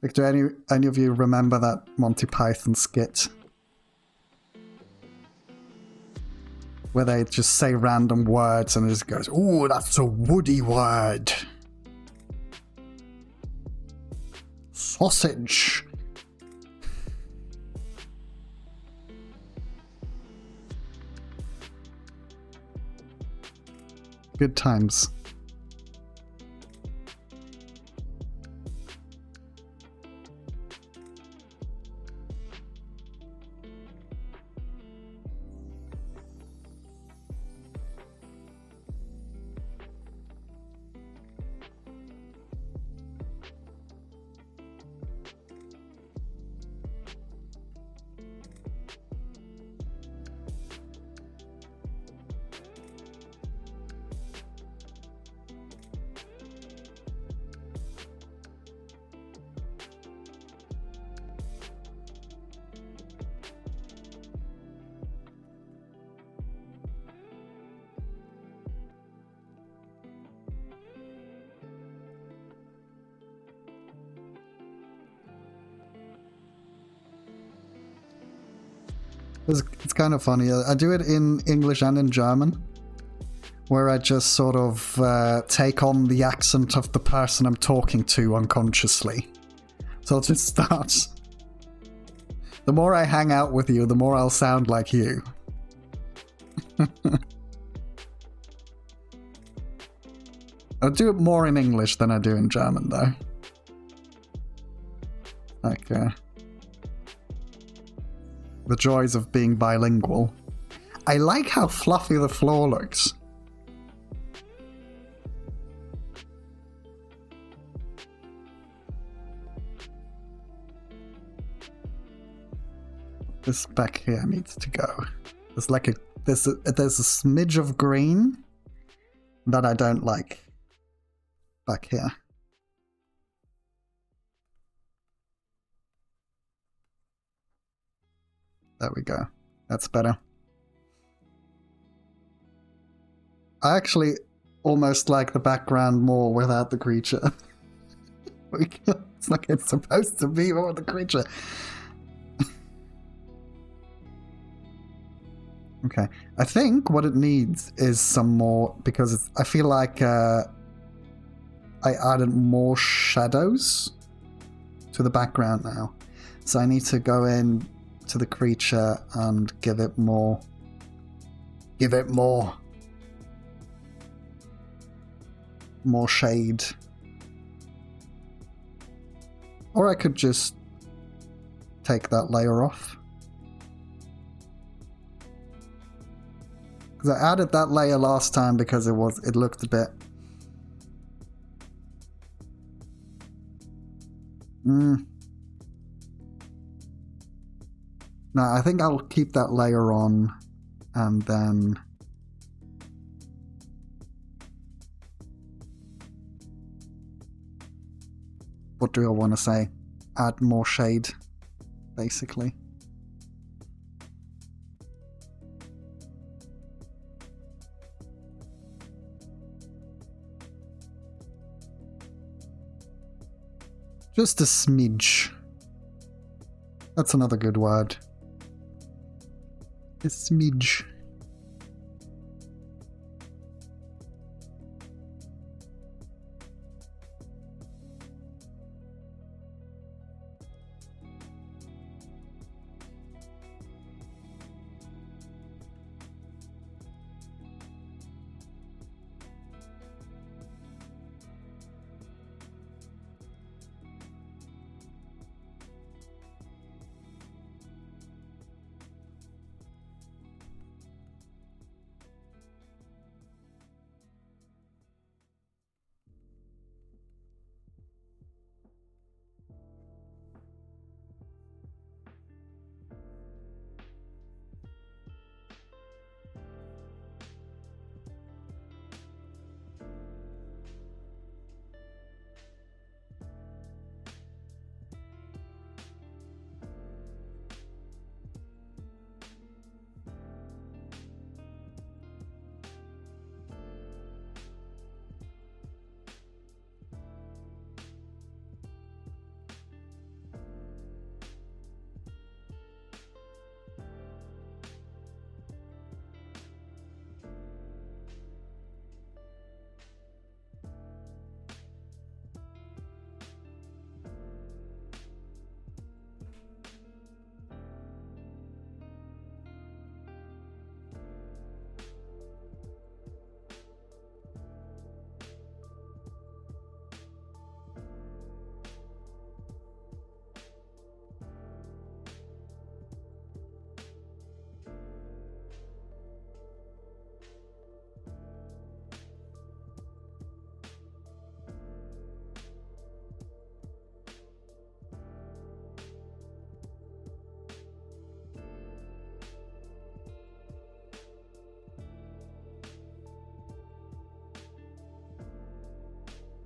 Like, do any of you remember that Monty Python skit? Where they just say random words and it just goes, "Ooh, that's a woody word. Sausage." Good times. It's kind of funny. I do it in English and in German, where I just sort of take on the accent of the person I'm talking to unconsciously. So I'll just start. The more I hang out with you, the more I'll sound like you. I'll do it more in English than I do in German, though. Like, the joys of being bilingual. I like how fluffy the floor looks. This back here needs to go. There's like there's a smidge of green that I don't like back here. There we go. That's better. I actually almost like the background more without the creature. It's like it's supposed to be more the creature. Okay. I think what it needs is some more, because I feel like I added more shadows to the background now. So I need to go in to the creature and give it more shade. Or I could just take that layer off. Because I added that layer last time because it looked a bit... No, I think I'll keep that layer on and then... What do I want to say? Add more shade, basically. Just a smidge. That's another good word. A smidge.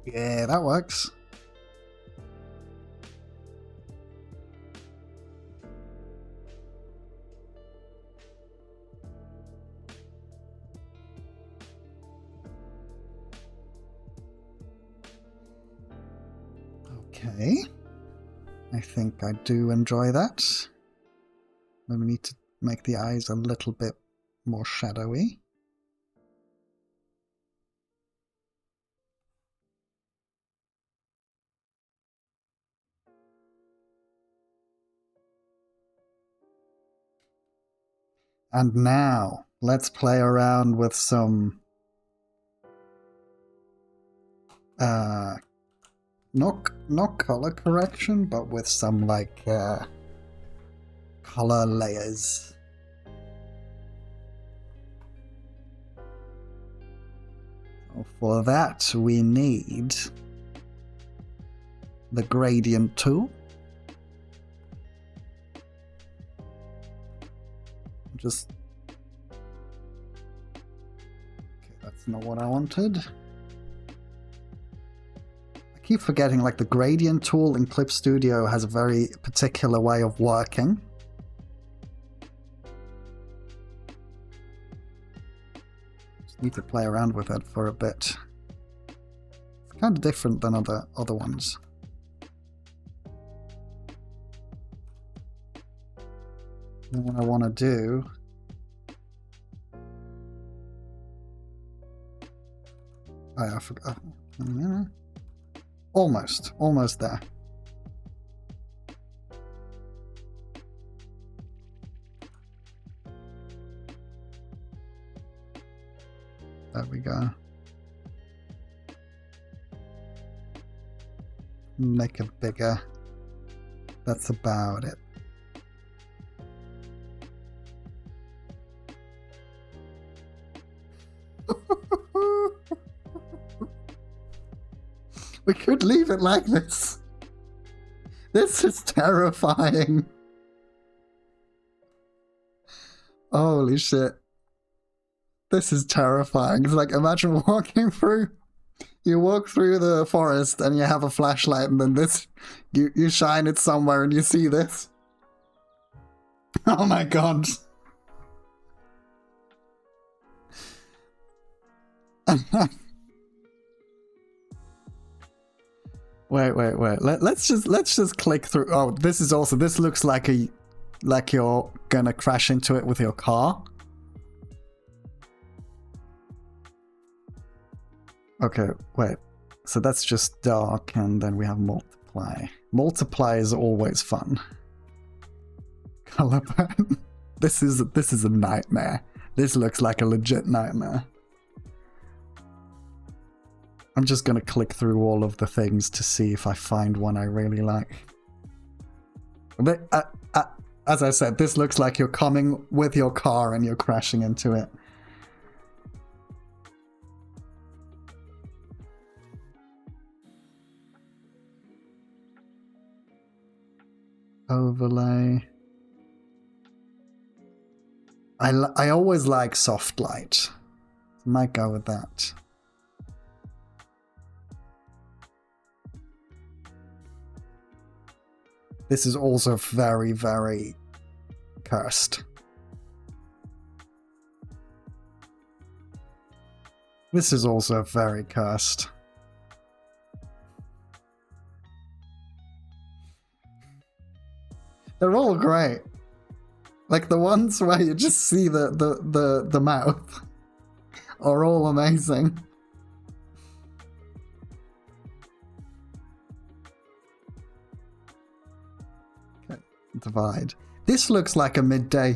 Yeah, that works. Okay. I think I do enjoy that. We need to make the eyes a little bit more shadowy. And now, let's play around with some not color correction, but with some like color layers. So for that we need the gradient tool. Just... okay, that's not what I wanted. I keep forgetting, like, the gradient tool in Clip Studio has a very particular way of working. Just need to play around with it for a bit. It's kind of different than other ones. And what I want to do... I forgot. Almost there. There we go. Make it bigger. That's about it. We could leave it like this. This is terrifying. Holy shit. This is terrifying. It's like, imagine walking through. You walk through the forest and you have a flashlight, and then this, you shine it somewhere and you see this. Oh my god. Wait. Let's just click through. Oh, this is also, this looks like you're gonna crash into it with your car. Okay, wait. So that's just dark, and then we have multiply. Multiply is always fun. Color pattern. This is a nightmare. This looks like a legit nightmare. I'm just gonna click through all of the things to see if I find one I really like. But, as I said, this looks like you're coming with your car and you're crashing into it. Overlay. I always like soft light. Might go with that. This is also very, very cursed. This is also very cursed. They're all great. Like the ones where you just see the mouth are all amazing. Okay, divide. This looks like a midday.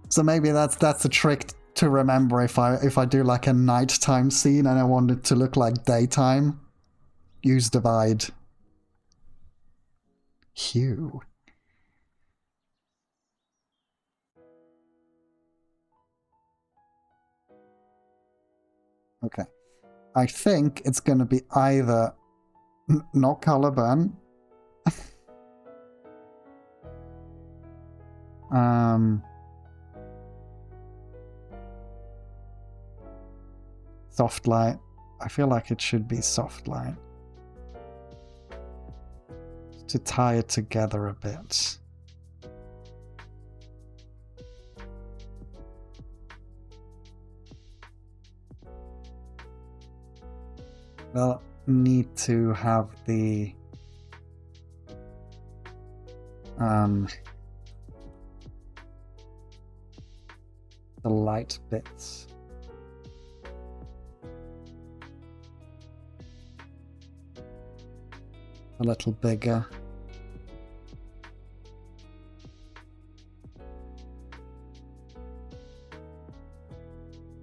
So maybe that's a trick to remember if I do like a nighttime scene and I want it to look like daytime. Use divide. Hue. Okay. I think it's going to be either not color burn. Soft light. I feel like it should be soft light. To tie it together a bit. Well, need to have the light bits. A little bigger.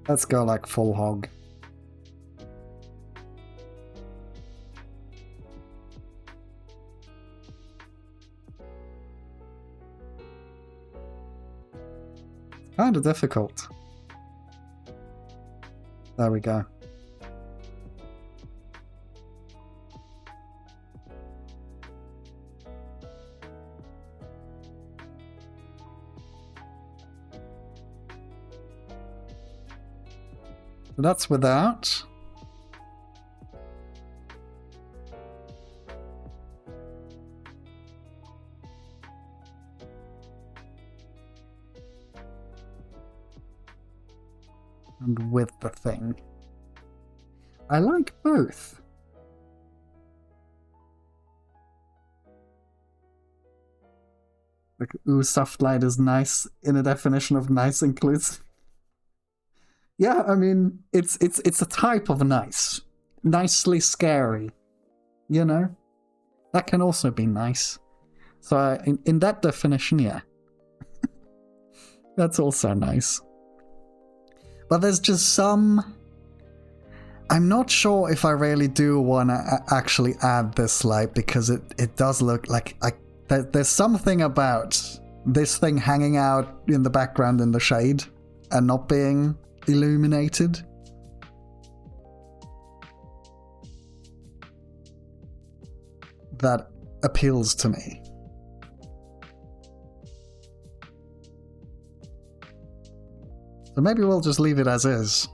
Let's go like full hog. Kind of difficult. There we go. So that's without. And with the thing. I like both. Like, ooh, soft light is nice in a definition of nice includes. Yeah, I mean, it's a type of nice. Nicely scary. You know? That can also be nice. So in that definition, yeah. That's also nice. But there's just some... I'm not sure if I really do want to actually add this light, because it does look like... there's something about this thing hanging out in the background in the shade and not being illuminated. that appeals to me. So maybe we'll just leave it as is.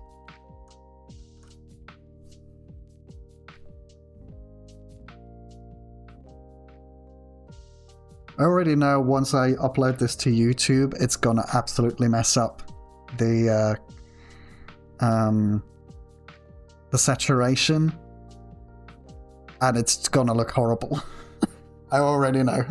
I already know once I upload this to YouTube, it's gonna absolutely mess up the saturation, and it's gonna look horrible. I already know.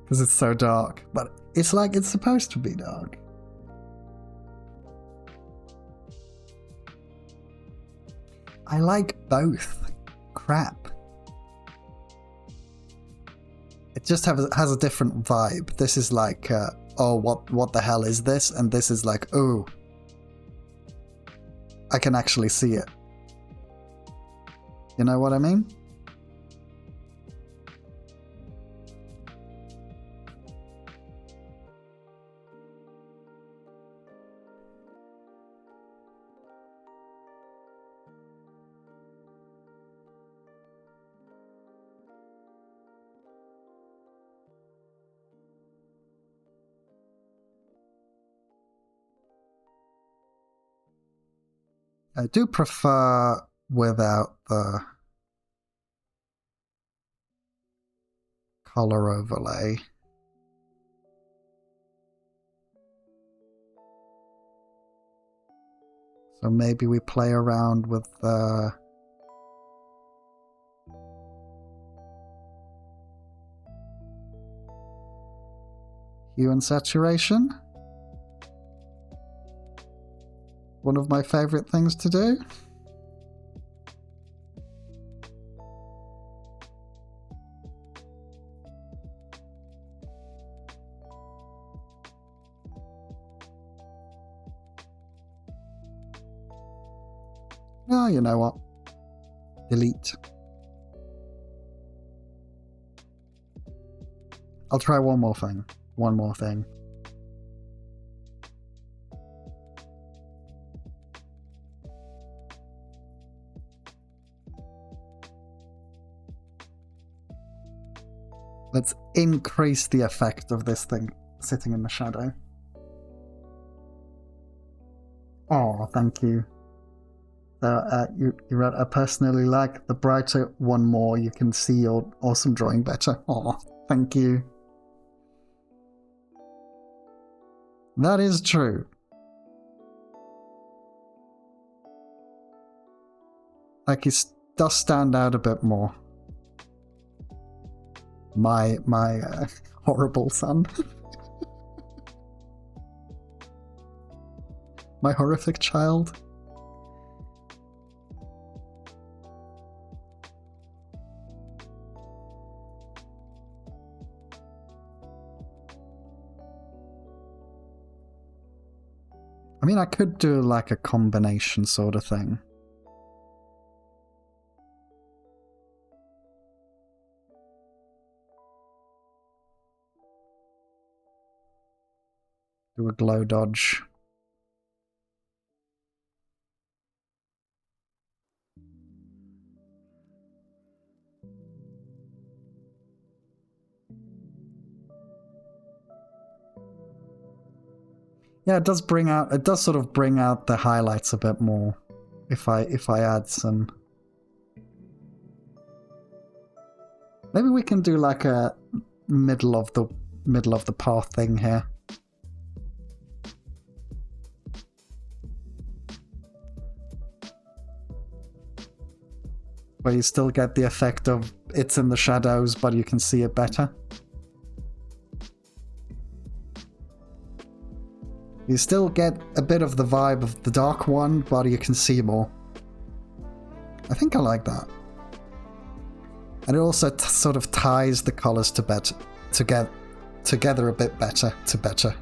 Because it's so dark, but it's like it's supposed to be dark. I like both. Crap. It just has a different vibe. This is like, oh, what the hell is this? And this is like, oh, I can actually see it. You know what I mean? I do prefer without the color overlay. So maybe we play around with the hue and saturation. One of my favorite things to do. Oh, you know what? Delete. I'll try one more thing. One more thing. Let's increase the effect of this thing sitting in the shadow. Oh, thank you. You wrote, I personally like the brighter one more. You can see your awesome drawing better. Oh, thank you. That is true. Like, it does stand out a bit more. My horrible son. My horrific child. I mean, I could do like a combination sort of thing. Do a glow dodge. Yeah, it does sort of bring out the highlights a bit more if I add some. Maybe we can do like a middle of the path thing here. Where you still get the effect of it's in the shadows, but you can see it better. You still get a bit of the vibe of the dark one, but you can see more. I think I like that. And it also sort of ties the colors together a bit better. I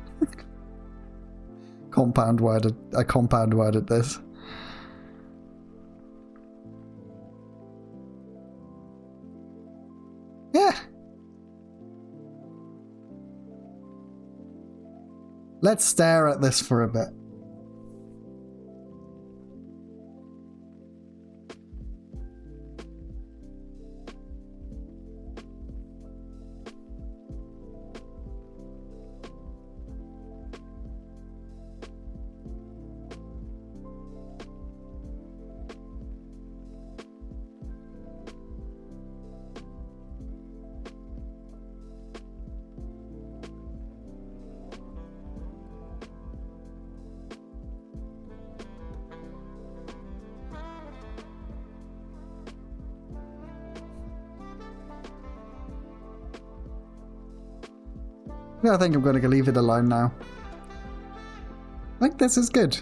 compound worded this. Yeah. Let's stare at this for a bit. Yeah, I think I'm going to leave it alone now. I think this is good.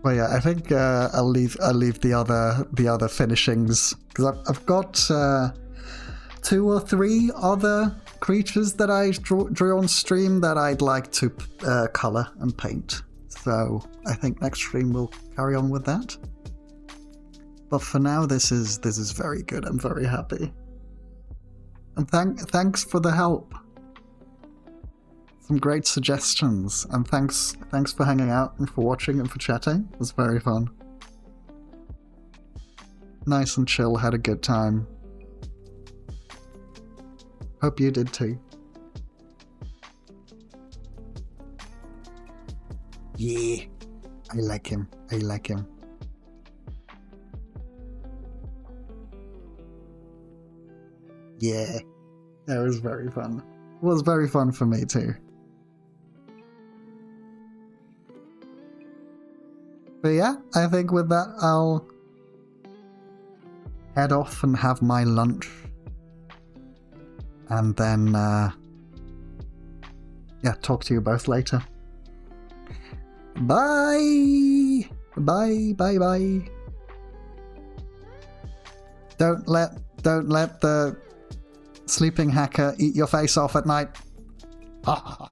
Well, yeah, I think I'll leave the other finishings because I've got 2 or 3 other creatures that I drew on stream that I'd like to color and paint. So I think next stream we'll carry on with that. But for now, this is very good. I'm very happy. And thanks for the help. Some great suggestions, and thanks for hanging out and for watching and for chatting. It was very fun. Nice and chill, had a good time. Hope you did too. Yeah, I like him. I like him. Yeah, that was very fun. It was very fun for me too. But yeah, I think with that I'll head off and have my lunch. And then, yeah, talk to you both later. Bye! Bye, bye, bye. Don't let the sleeping hacker eat your face off at night. Ha ha ha.